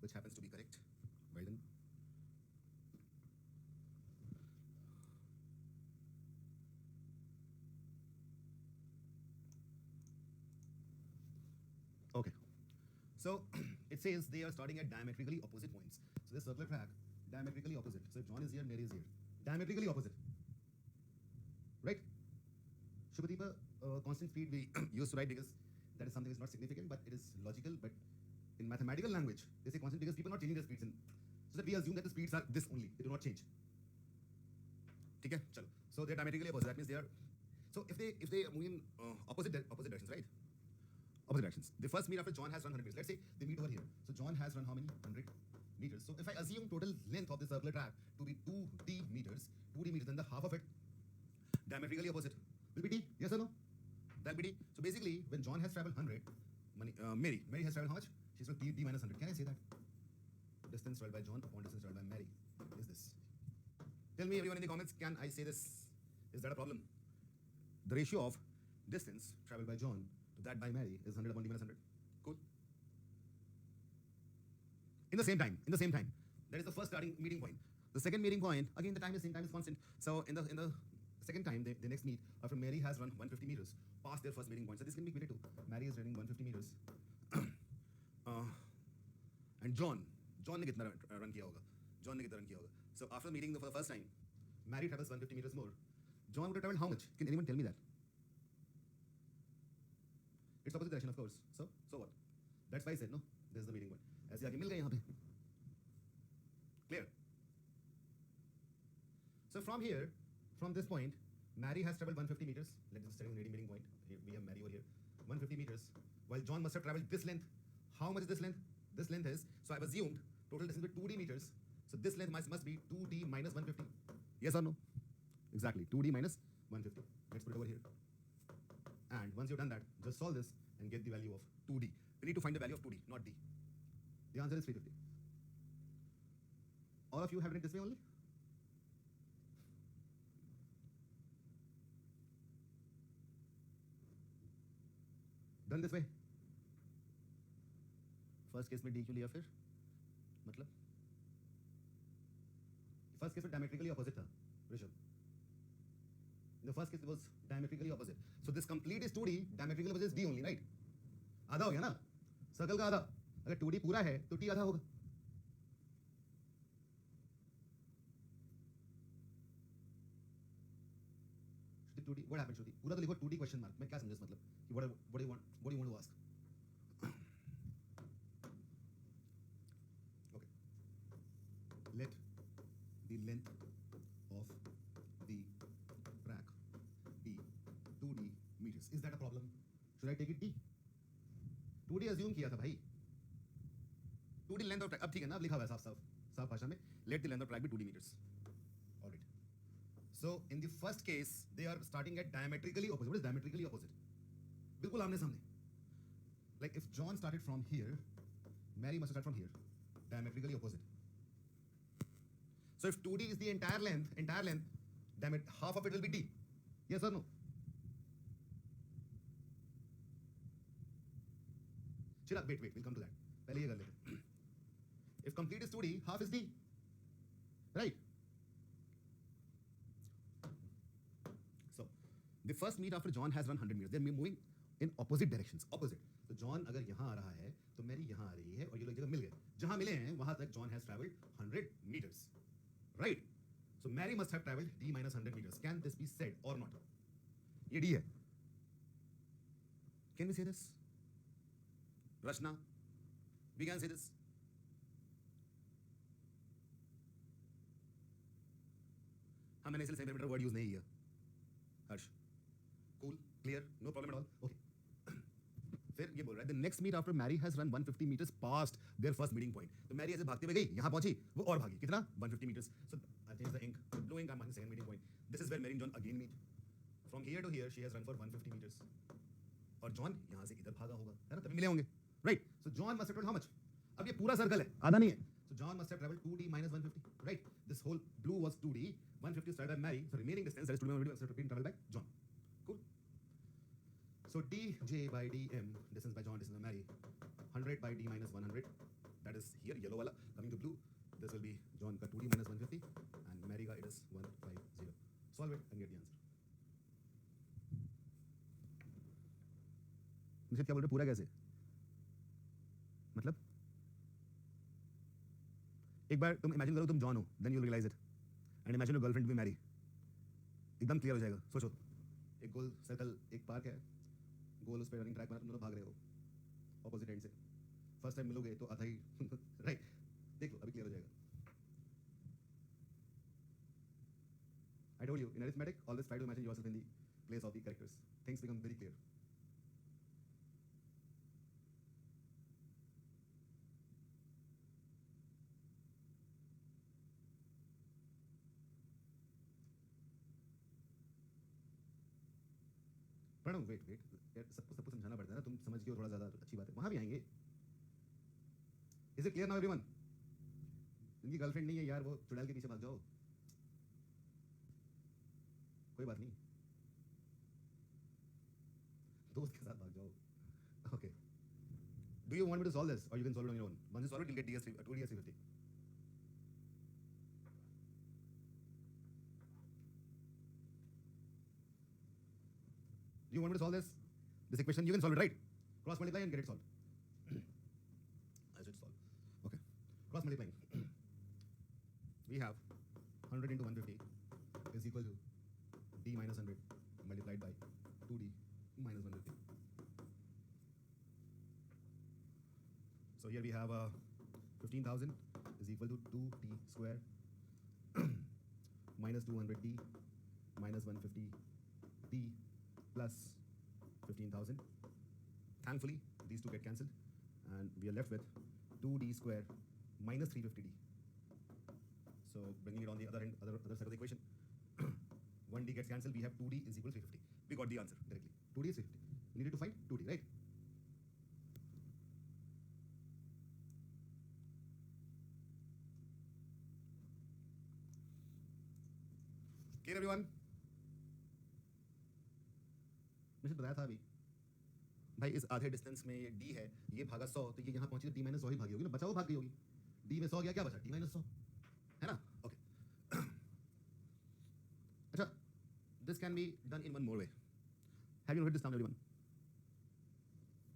which happens to be correct. Well done. Okay. So it says they are starting at diametrically opposite points. So this circular track, diametrically opposite. So if John is here, Mary is here. Diametrically opposite. Right? Shubhadeepa, constant speed we used to write because that is something that's not significant, but it is logical. But in mathematical language, they say constant because people are not changing their speeds. So that we assume that the speeds are this only. They do not change. ठीक है? चलो. So they're diametrically opposite. That means they are. So if they move in opposite directions, right? Opposite directions. They first meet after John has run 100 meters. Let's say they meet over here. So John has run how many? 100 meters. So if I assume total length of the circular track to be 2d meters, then the half of it diametrically opposite will be d. Yes or no? That will be d. So basically, when John has traveled 100, Mary has traveled how much? She's traveled d minus 100. Can I say that? Distance traveled by John upon distance traveled by Mary is this. Tell me everyone in the comments, can I say this? Is that a problem? The ratio of distance traveled by John to that by Mary is 100 upon d minus 100. Cool. In the same time, that is the first starting meeting point. The second meeting point, again the time is constant. So in the second time they next meet after Mary has run 150 meters past their first meeting point. So this can be equated to Mary is running 150 meters and John ने कितना run किया होगा? So after meeting for the first time, Mary travels 150 meters more. John would have traveled how much? Can anyone tell me that? It's opposite direction, of course. So what? That's why I said no. This is the meeting point. ऐसे आगे मिल गए यहाँ पे. Clear? So from here, from this point, Mary has traveled 150 meters. Let's just study the meeting point. Here we have Mary over here. 150 meters. While John must have traveled this length. How much is this length? This length is, so I've assumed total distance will be 2d meters. So this length must be 2d minus 150. Yes or no? Exactly. 2d minus 150. Let's put it over here. And once you've done that, just solve this and get the value of 2d. We need to find the value of 2d, not d. The answer is 350. All of you have it this way only? Done this way. First case में D क्यों लिया फिर? मतलब first case में diametrically opposite था Rishabh. The first case was diametrically opposite. So this complete is 2d, diametrically opposite is d only, right? आधा हो गया ना? सर्कल का आधा. अगर 2d पूरा है तो t आधा होगा. Shruti, 2d, what happened Shruti? पूरा तो लिखो 2d question mark. मैं क्या समझा इस मतलब? What do you want to ask? Let the length of the track be 2d meters. Is that a problem? Should I take it d? 2d assume किया था भाई. 2d length of track. अब ठीक है ना? अब लिखा हुआ है साफ भाषा में. Let the length of track be 2d meters. All right. So in the first case, they are starting at diametrically opposite. What is diametrically opposite? बिल्कुल आमने सामने. Like if John started from here, Mary must start from here. Diametrically opposite. So if 2d is the entire length, half of it will be d. Yes or no? Chirag, wait, we'll come to that. पहले ये कर लेते. If complete is 2d, half is d. Right? So the first meet after John has run 100 meters. They're moving in opposite directions. Opposite. So John अगर यहाँ आ रहा है, तो Mary यहाँ आ रही है, और ये लोग जगह मिल गए. जहाँ मिले हैं, वहाँ तक John has traveled 100 meters. Right? So Mary must have traveled d minus 100 meters. Can this be said or not? ये d है. Can we say this? Rashna, we can say this. हाँ, मैंने इसलिए सेंटीमीटर वर्ड यूज नहीं किया. हर्ष, cool, clear, no problem at all. Okay. फिर ये बोल रहा है, the next meet after Mary has run 150 meters past their first meeting point. तो मैरी ऐसे भागते हुए गई, यहाँ पहुंची, वो और भागी. कितना? 150 meters. So I change the ink. The blue ink, I'm marking second meeting point. This is where Mary and John again meet. From here to here, she has run for 150 meters. और John यहाँ से इधर भागा होगा, है ना? तभी मिले होंगे. Right? So John must have traveled how much? अब ये पूरा सर्कल है, आधा नहीं है. So John must have traveled 2d minus 150. Right? This whole blue was 2d. 150 started by Mary. So remaining distance, that is 2d minus 150, traveled by John. Cool. So dj by dm, distance by John, distance by Mary, 100 by d minus 100. That is here, yellow wala. Coming to blue, this will be John ka 2d minus 150, and Mary ka it is 150. Solve it and get the answer. निश्चित क्या बोल रहे पूरा कैसे? मतलब एक बार तुम imagine करो तुम जॉन हो, then you realize it, and imagine your girlfriend to be Mary. एकदम क्लियर हो जाएगा. सोचो, एक गोल सर्कल, एक पार्क है, गोल उस पे रनिंग ट्रैक बना, तुम दोनों भाग रहे हो ऑपोजिट एंड से. फर्स्ट टाइम मिलोगे तो आधा ही राइट. देख लो, अभी क्लियर हो जाएगा. I told you, in arithmetic, always try to imagine yourself in the place of the characters. Things become very clear. Pranav wait wait, सबको सबको समझाना पड़ता है ना, तुम समझ गए हो थोड़ा ज़्यादा अच्छी बात है, वहाँ भी आएंगे. Is it clear now everyone? इनकी गर्लफ्रेंड नहीं है यार, वो चुड़ैल के पीछे भाग जाओ, कोई बात नहीं, दोस्त के साथ भाग जाओ. Okay. Do you want me to solve this, or you can solve it on your own? Once you solve it, you'll get DS 2 DS 350. Do you want me to solve this equation? You can solve it, right? Cross multiply and get it solved. I should solve. Okay. Cross multiplying. We have 100 into 150 is equal to d minus 100 multiplied by 2d minus 150. So here we have 15,000 is equal to 2t square minus 200t minus 150t plus 15,000. Thankfully, these two get cancelled, and we are left with 2d square minus 350d. So bringing it on the other end, other side of the equation, 1d gets cancelled. We have 2d is equal to 350. We got the answer directly. 2d is 350. We needed to find 2d, right? Clear everyone? मैंने बताया था अभी भाई, इस आधे distance में ये d है, ये भागा 100, तो ये यहाँ पहुंची तो d minus 100 ही भागी होगी ना, बचाओ भाग गई होगी. d में 100 गया, क्या बचा? d minus 100 है ना? ओके. अच्छा, this can be done in one more way. Have you noted this down, everyone?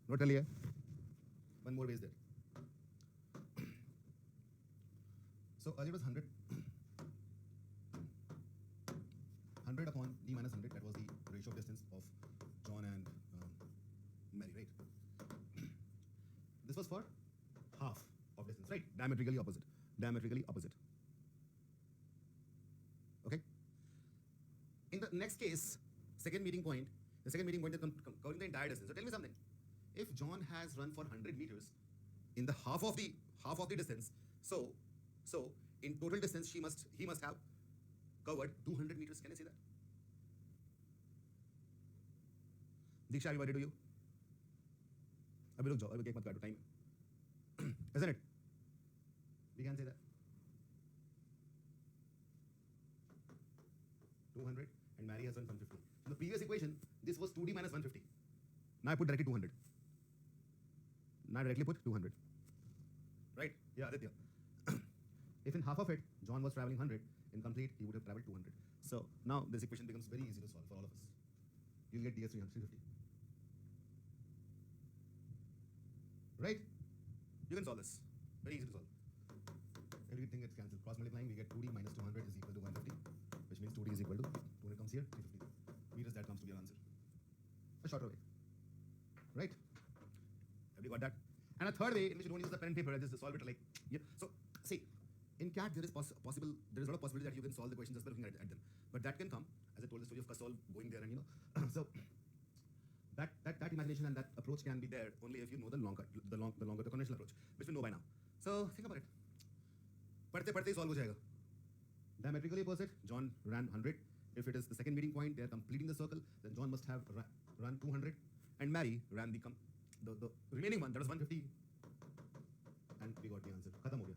Note कर लिया? One more way is there. So earlier it was 100 upon d minus 100. That was the ratio of distance of John and Mary, right? This was for half of distance, right? Diametrically opposite. Diametrically opposite. Okay? In the next case, second meeting point, the second meeting point is covering the entire distance. So tell me something. If John has run for 100 meters in the half of the distance, so in total distance he must have covered 200 meters. Can I say that? Diksha, everybody, do you? अभी रुक जाओ, अभी cake मत काटो, time. Isn't it? We can say that. 200 and Mary has run 150. In the previous equation, this was 2d minus 150. Now I put directly 200. Now I directly put 200. Right? Yeah, Aditya. If in half of it, John was traveling 100, in complete, he would have traveled 200. So now this equation becomes very easy to solve for all of us. You'll get ds 350. Right? You can solve this. Very easy to solve. Everything gets cancelled. Cross multiplying, we get 2d minus 200 is equal to 150, which means 2d is equal to 200 comes here, 350 meters. That comes to be our answer. A shorter way. Right? Have you got that? And a third way in which you don't use the pen and paper, just solve it like, yeah. So see, in CAT there is a lot of possibility that you can solve the question just by looking at them. But that can come, as I told the story of Kasol going there, and you know, so that imagination and that approach can be there only if you know the conventional approach, which we know by now. So think about it. पढ़ते पढ़ते ही solve हो जाएगा. Diametrically opposite, John ran 100. If it is the second meeting point, they are completing the circle, then John must have run 200, and Mary ran the remaining one, that was 150, and we got the answer. खत्म हो गया.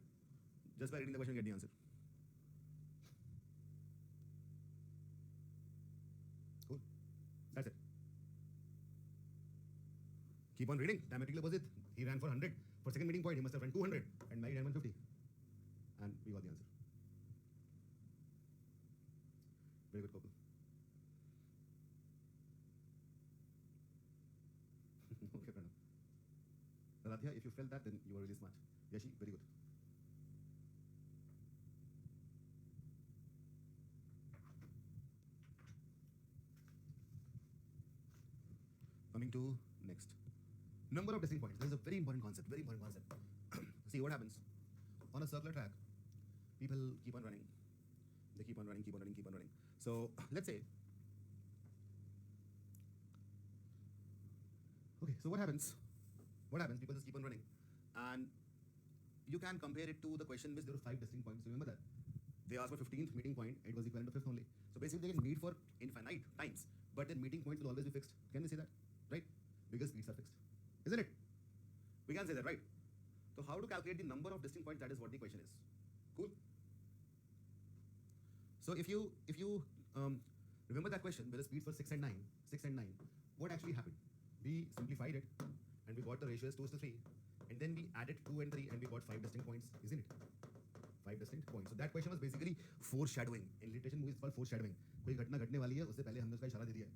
Just by reading the question, you get the answer. Cool. That's it. Keep on reading. Diametrically opposite. He ran for 100. For second meeting point, he must have run 200, and Mary ran 150, and we got the answer. Very good, couple. Okay, Pranav. Radhya, if you felt that, then you were really smart. Yashi, very good. Coming to next. Number of testing points. This is a very important concept. Very important concept. See what happens on a circular track. People keep on running. They keep on running. So let's say. Okay. So what happens? People just keep on running, and you can compare it to the question which there were 5 testing points. Remember that they asked for 15th meeting point. It was equivalent to 5th only. So basically, they can meet for infinite times. but their meeting points will always be fixed. Can we say that? Right? Because speeds are fixed. Isn't it? We can say that, right? So how to calculate the number of distinct points, that is what the question is. Cool? So if you remember that question where the speeds were 6 and 9, what actually happened? We simplified it and we got the ratio as 2:3, and then we added 2 and 3 and we got 5 distinct points, isn't it? 5 distinct points. So that question was basically foreshadowing. In literation movies it's called foreshadowing. कोई घटना घटने वाली है उससे पहले हमने उसका इशारा दे दिया है.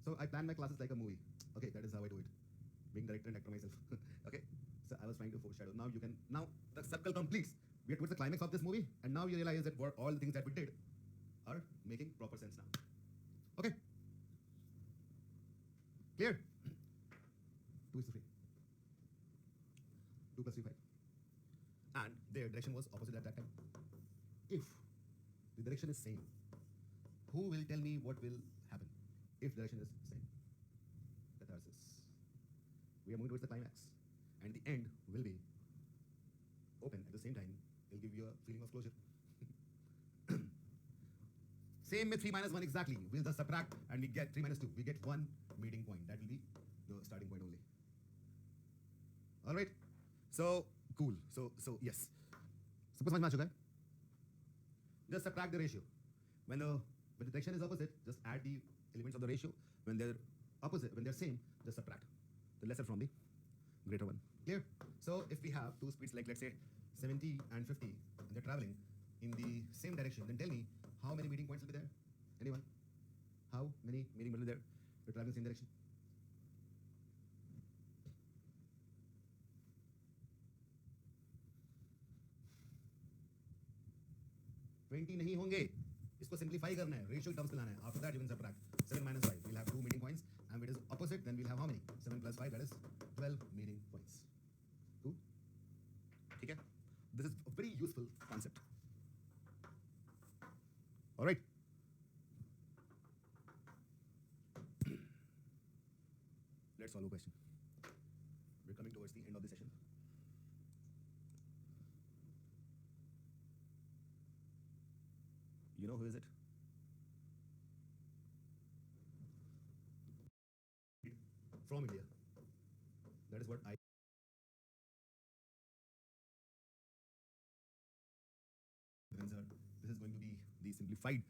So I plan my classes like a movie. Okay, that is how I do it. Being director and actor myself. Okay, so I was trying to foreshadow. Now the circle completes. We are towards the climax of this movie, and now you realize that what all the things that we did are making proper sense now. Okay, clear? 2 is 3. 2 plus 3 5. And their direction was opposite at that time. If the direction is same, who will tell me what will happen if direction is same? Catharsis. We are moving towards the climax, and the end will be open at the same time. It'll give you a feeling of closure. Same with 3 minus 1 exactly. We'll just subtract and we get 3 minus 2. We get 1 meeting point. That will be the starting point only. All right. So cool. So yes. Suppose समझ में आ चुका है? Just subtract the ratio. When the direction is opposite, just add the elements of the ratio. When they're opposite, when they're same, just subtract the lesser from the greater one. Clear? So if we have two speeds like let's say 70 and 50, and they're traveling in the same direction, then tell me how many meeting points will be there? Anyone? How many meeting points will be there? They're traveling in the same direction. 20 नहीं होंगे. इसको simplify करना है, ratio terms में लाना है. After that you can subtract 7 minus 5. We'll have 2 meeting points, and if it is opposite, then we'll have how many? 7 plus 5, that is 12 meeting points. Cool? ठीक है? This is a very useful concept. All right. Let's solve a question. We're coming towards the end of the session. You know who is it? From India. That is what I. This is going to be the simplified.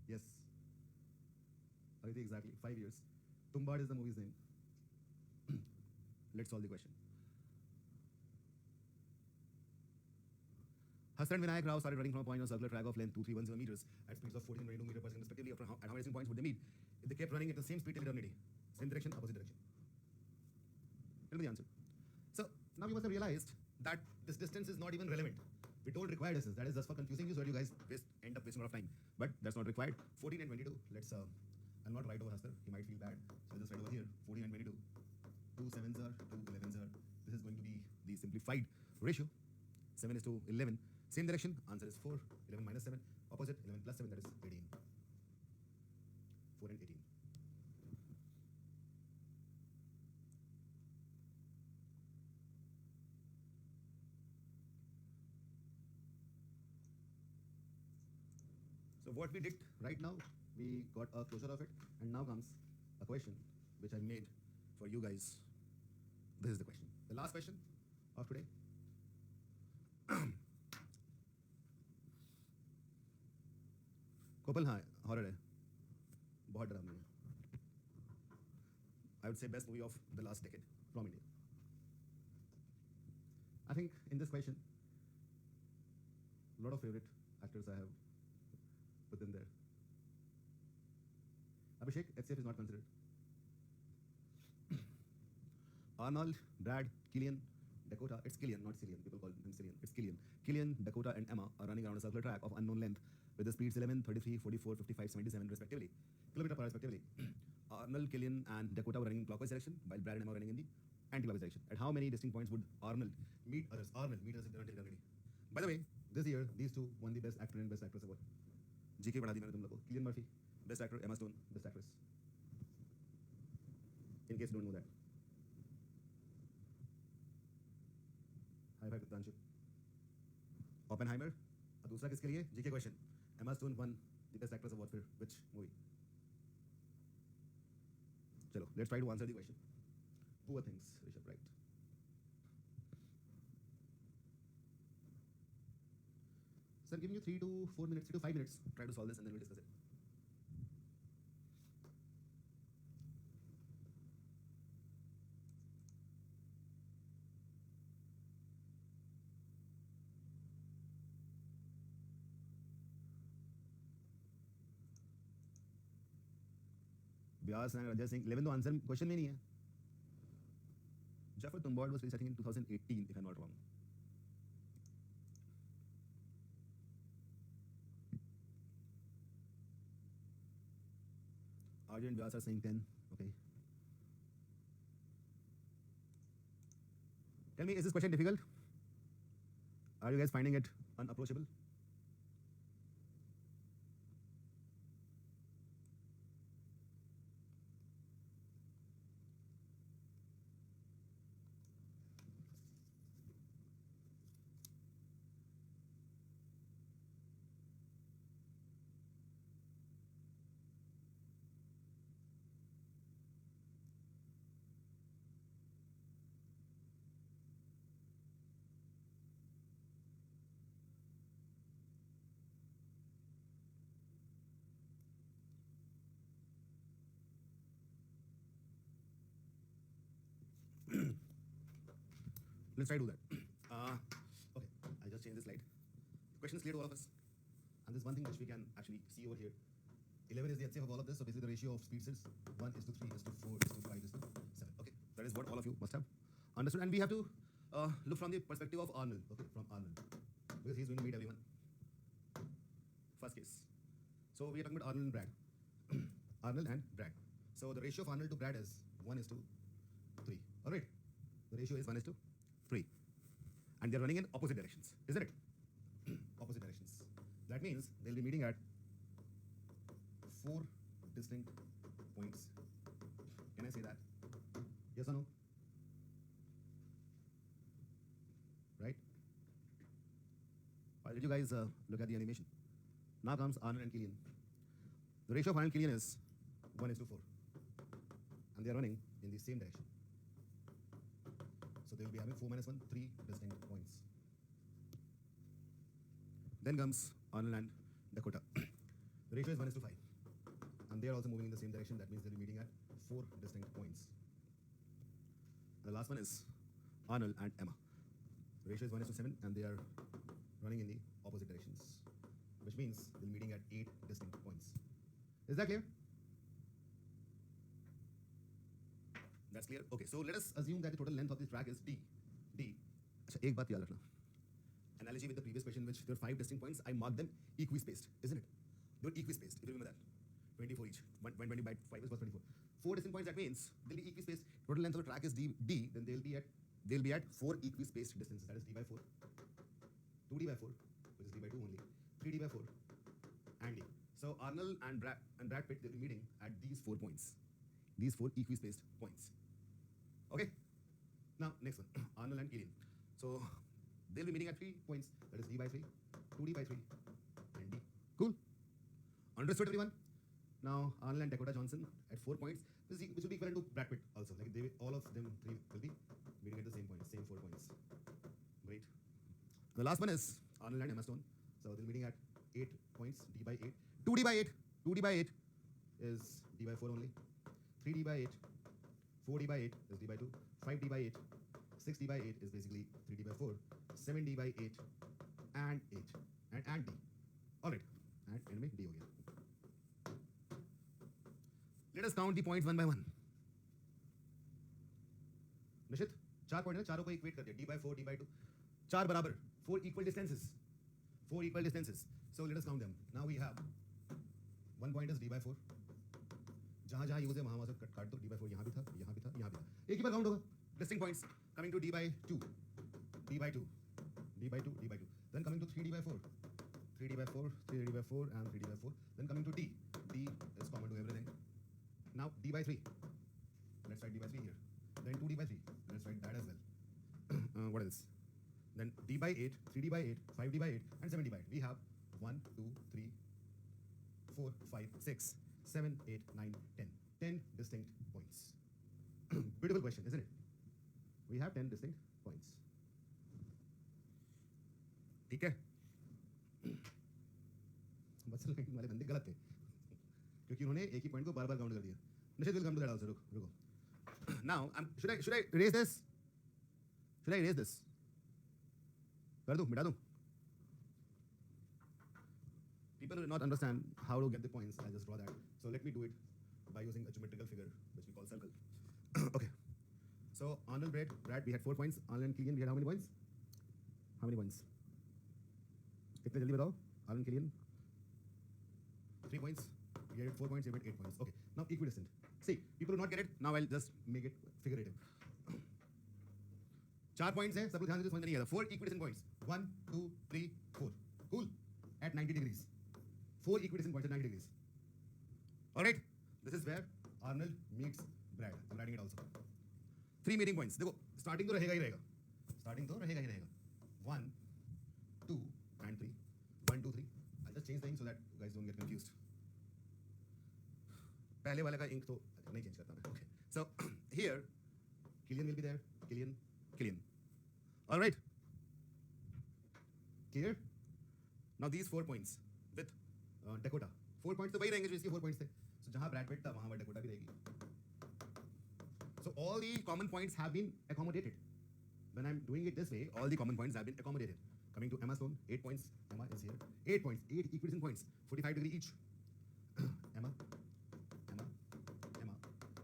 Yes. Aditi, exactly. 5 years. Tumbad is the movie's name. Let's solve the question. Hassan and Vinayak Rao started running from a point on a circular track of length 2310 meters at speeds of 14 and 22 meters per second respectively. At how many points would they meet if they kept running at the same speed till eternity? Same direction, opposite direction. Tell me the answer. So now you must have realized that this distance is not even relevant. We don't require distance. That is just for confusing you so that you guys end up wasting a lot of time. But that's not required. 14 and 22. I'll not write over Hastar. He might feel bad. So I'll just write over here. 14 and 22. 2 7s are, 2 11s are. This is going to be the simplified ratio. 7 is to 11. Same direction. Answer is 4. 11 minus 7. Opposite. 11 plus 7. That is 18. 4 and 18. So what we did right now, we got a closure of it, and now comes a question which I made for you guys. This is the question. The last question of today. कोपल हाँ horror है बहुत डरावनी है I would say best movie of the last decade from India. I think in this question, a lot of favorite actors I have put in there. Abhishek, HCF is not considered. Arnold, Brad, Killian, Dakota. It's Killian, not Cillian. People call him Cillian. It's Killian. Killian, Dakota, and Emma are running around a circular track of unknown length with the speeds 11, 33, 44, 55, 77 respectively, kilometer per hour respectively. Arnold, Killian, and Dakota were running in clockwise direction, while Brad and Emma were running in the anti-clockwise direction. At how many distinct points would Arnold meet others? Arnold meet others if they're not already. By the way, this year these two won the Best Actor and Best Actress award. GK पढ़ा दी मैंने तुम लोगों को. Cillian Murphy, Best Actor. Emma Stone, Best Actress. In case you don't know that. High five Priyanshu. Oppenheimer. अब दूसरा किसके लिए? GK question. Emma Stone won the Best Actress award for which movie? चलो, let's try to answer the question. Poor things, Rishabh, right? So I'm giving you 3 to 4 minutes, 3 to 5 minutes. Try to solve this and then we'll discuss it. Vyas and Rajat Singh, 11 तो answer question में नहीं है. Jafar Tumbad was released I think in 2018 if I'm not wrong. Arjun and Vyas are saying 10. Okay. Tell me, is this question difficult? Are you guys finding it unapproachable? Let's try to do that. Okay, I just changed the slide. The question is clear to all of us. And there's one thing which we can actually see over here. 11 is the HCF of all of this, so basically the ratio of speeds is 1 is to 3 is to 4 is to 5 is to 7. Okay, that is what all of you must have understood. And we have to look from the perspective of Arnold. Okay, from Arnold. Because he's going to meet everyone. First case. So we are talking about Arnold and Brad. Arnold and Brad. So the ratio of Arnold to Brad is 1 is to 3. Alright? The ratio is 1 is to 3. And they're running in opposite directions, isn't it? Opposite directions. That means they'll be meeting at 4 distinct points. Can I say that? Yes or no? Right? Why did you guys look at the animation? Now comes Arnold and Killian. The ratio of Arnold and Killian is 1 is to 4. And they are running in the same direction. So they will be having 4 minus 1, 3 distinct points. Then comes Arnold and Dakota. The ratio is 1 is to 5. And they are also moving in the same direction. That means they'll be meeting at 4 distinct points. And the last one is Arnold and Emma. The ratio is 1 is to 7, and they are running in the opposite directions, which means they'll be meeting at 8 distinct points. Is that clear? That's clear? Okay, so let us assume that the total length of this track is D. D. अच्छा, एक बात याद रखना. Analogy with the previous question, which there are 5 distinct points, I marked them equispaced, isn't it? They were equispaced, if you remember that. 24 each. 120 by 5 is 24. 4 distinct points, that means they'll be equispaced. Total length of the track is D, then they'll be at 4 equispaced distances, that is D by 4, 2D by 4, which is D by 2 only, 3D by 4, and D. So Arnold and Brad Pitt, they'll be meeting at these 4 points. These 4 equispaced points. Okay? Now, next one, Arnold and Killian. So, they'll be meeting at 3 points, that is D by 3, 2D by 3, and D. Cool? Understood, everyone? Now, Arnold and Dakota Johnson at 4 points, which will be equivalent to Brad Pitt also. Like, all of them 3 will be meeting at the same points, same 4 points. Great. The last one is Arnold and Emma Stone. So, they're meeting at 8 points, D by 8. 2D by 8. 2D by 8 is D by 4 only. 3D by 8. 4d by 8 is d by 2, 5d by 8, 6d by 8 is basically 3d by 4, 7d by 8 and 8 and d. All right, and end में d हो गया. Let us count the points one by one. Nishit 4 point है, चारों को equate कर दिया, d by 4, d by 2, 4 बराबर 4 equal distances. 4 equal distances. So let us count them. Now we have one point is d by 4. जहाँ जहाँ use है वहाँ वहाँ से काट दो. d by 4 यहाँ भी था, यहाँ भी था, यहाँ भी था. एक ही बार काउंट होगा. Distinct points coming to d by 2, d by 2, d by 2, d by 2. Then coming to 3d by 4, 3d by 4, 3d by 4 and 3d by 4. Then coming to d. D is common to everything. Now d by 3. Let's write d by 3 here. Then 2d by 3. Let's write that as well. What else? Then d by 8, 3d by 8, 5d by 8 and 7d by 8. We have 1, 2, 3, 4, 5, 6, 7, 8, 9, 10. 10 distinct points. Beautiful question, isn't it? We have 10 distinct points. ठीक है? बस line वाले बंदे गलत थे, क्योंकि उन्होंने एक ही पॉइंट को बार-बार काउंट कर दिया. निश्चित will come to that also. रुको. Now, should I erase this? Should I erase this? कर दूं, मिटा दूं? People will not understand how to get the points. I'll just draw that. So let me do it by using a geometrical figure, which we call circle. Okay. So Arnold, Brad, we had 4 points. Arnold and Killian, we had how many points? How many points? कितने जल्दी बताओ? Arnold, Killian. 3 points. We had 4 points. We had 8 points. Okay. Now equidistant. See, people will not get it. Now I'll just make it figurative. 4 points है, सब लोग ध्यान से समझ नहीं आ रहा. 4 equidistant points. 1, 2, 3, 4. Cool. At 90 degrees. 4 equidistant points at 90 degrees. All right. This is where Arnold meets Brad. I'm writing it also. 3 meeting points. देखो, starting तो रहेगा ही रहेगा. Starting तो रहेगा ही रहेगा. 1, 2, and 3. 1, 2, 3. I'll just change things so that you guys don't get confused. पहले वाले का इंक तो नहीं चेंज करता मैं. Okay. So here, Killian will be there. Killian. All right. Clear? Now these 4 points with Dakota. 4 points तो वही रहेंगे जो इसके 4 points थे. So जहाँ Brad Pitt था वहाँ पर Dakota भी रहेगी. So all the common points have been accommodated. When I'm doing it this way, all the common points have been accommodated. Coming to Emma Stone, 8 points. Emma is here. 8 points. 8 equidistant points. 45 degree each. Emma.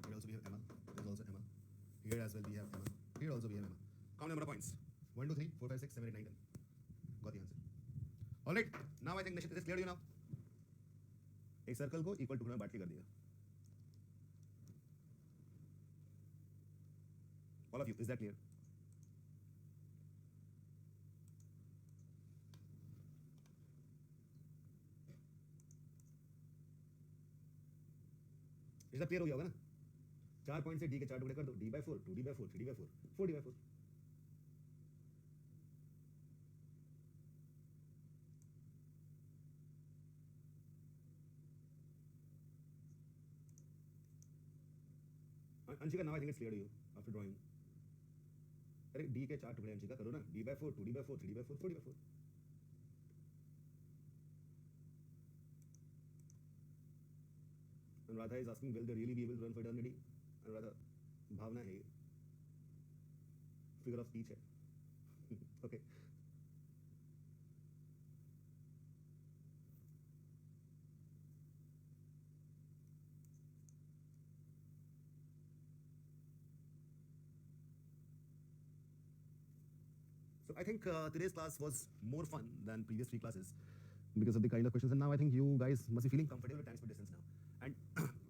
Here also we have Emma. There's also Emma. Here as well we have Emma. Here also we have Emma. Count number of points. 1, 2, 3, 4, 5, 6, 7, 8, 9, 10. Got the answer. All right. Now I think Nishit, it is clear to you now. एक circle को equal टुकड़ों में बांट के कर दिया. All of you, is that clear? ये सब क्लियर हो गया होगा ना? 4 पॉइंट से डी के 4 टुकड़े कर दो. d by 4, 2d by 4, 3d by 4, 4d by 4. Anshika, now I think it's clear to you after drawing. अरे d के 4 टुकड़े अंशिका करो ना. d by 4, 2d by 4, 3d by 4, 4d by 4. Anuradha is asking, will they really be able to run for eternity? Anuradha, भावना है ये. Figure of speech है. Okay. So I think today's class was more fun than previous 3 classes because of the kind of questions. And now I think you guys must be feeling comfortable with time split distance now. And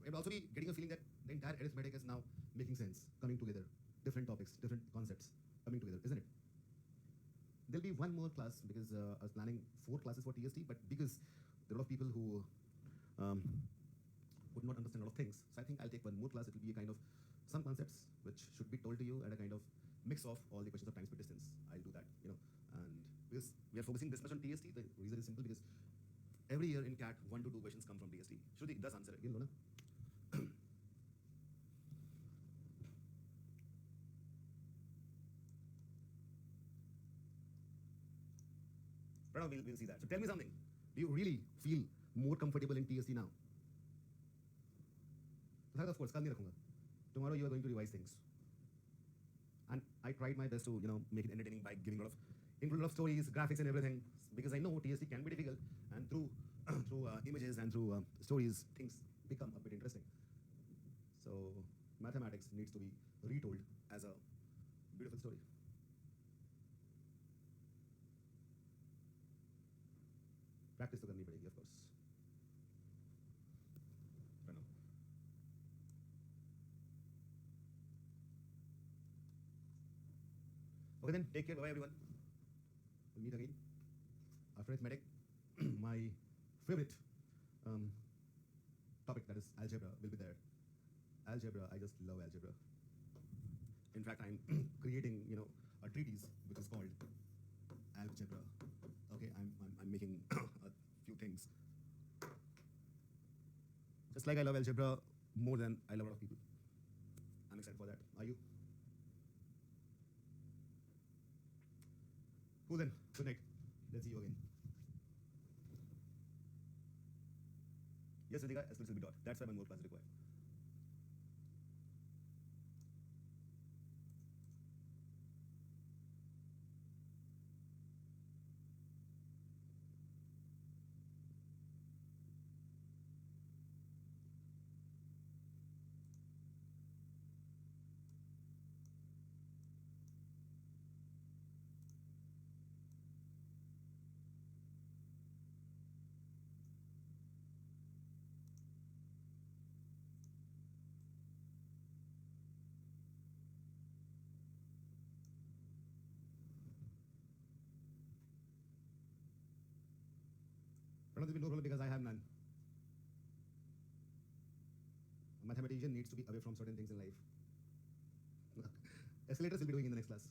you'll also be getting a feeling that the entire arithmetic is now making sense, coming together. Different topics, different concepts coming together, isn't it? There'll be one more class because I was planning 4 classes for TST, but because there are a lot of people who would not understand a lot of things, so I think I'll take one more class. It will be a kind of some concepts which should be told to you and a kind of mix of all the questions of time split distance. I'll do that, and because we are focusing this much on TST, the reason is simple because every year in CAT, 1 to 2 questions come from TST. Shruti does answer it, na? Pranav, we'll see that. So tell me something. Do you really feel more comfortable in TST now? Of course, कल नहीं रखूँगा. tomorrow you are going to revise things. And I tried my best to, make it entertaining by giving a lot of, include a lot of stories, graphics, and everything, because I know TST can be difficult, and through images and through stories, things become a bit interesting. So mathematics needs to be retold as a beautiful story. Practice तो करनी पड़ेगी, of course. I know. Okay then, take care. Bye everyone. We'll meet again after arithmetic. My favorite topic, that is algebra, will be there. Algebra, I just love algebra. In fact, I'm creating, a treatise which is called algebra. Okay, I'm making a few things. Just like I love algebra more than I love a lot of people. I'm excited for that. Are you? Cool then. Good night. Let's see you again. Yes, Ritika, S will be dot. That's why one more class is required. Pranav, there will be no problem because I have none. A mathematician needs to be away from certain things in life. Escalators will be doing in the next class.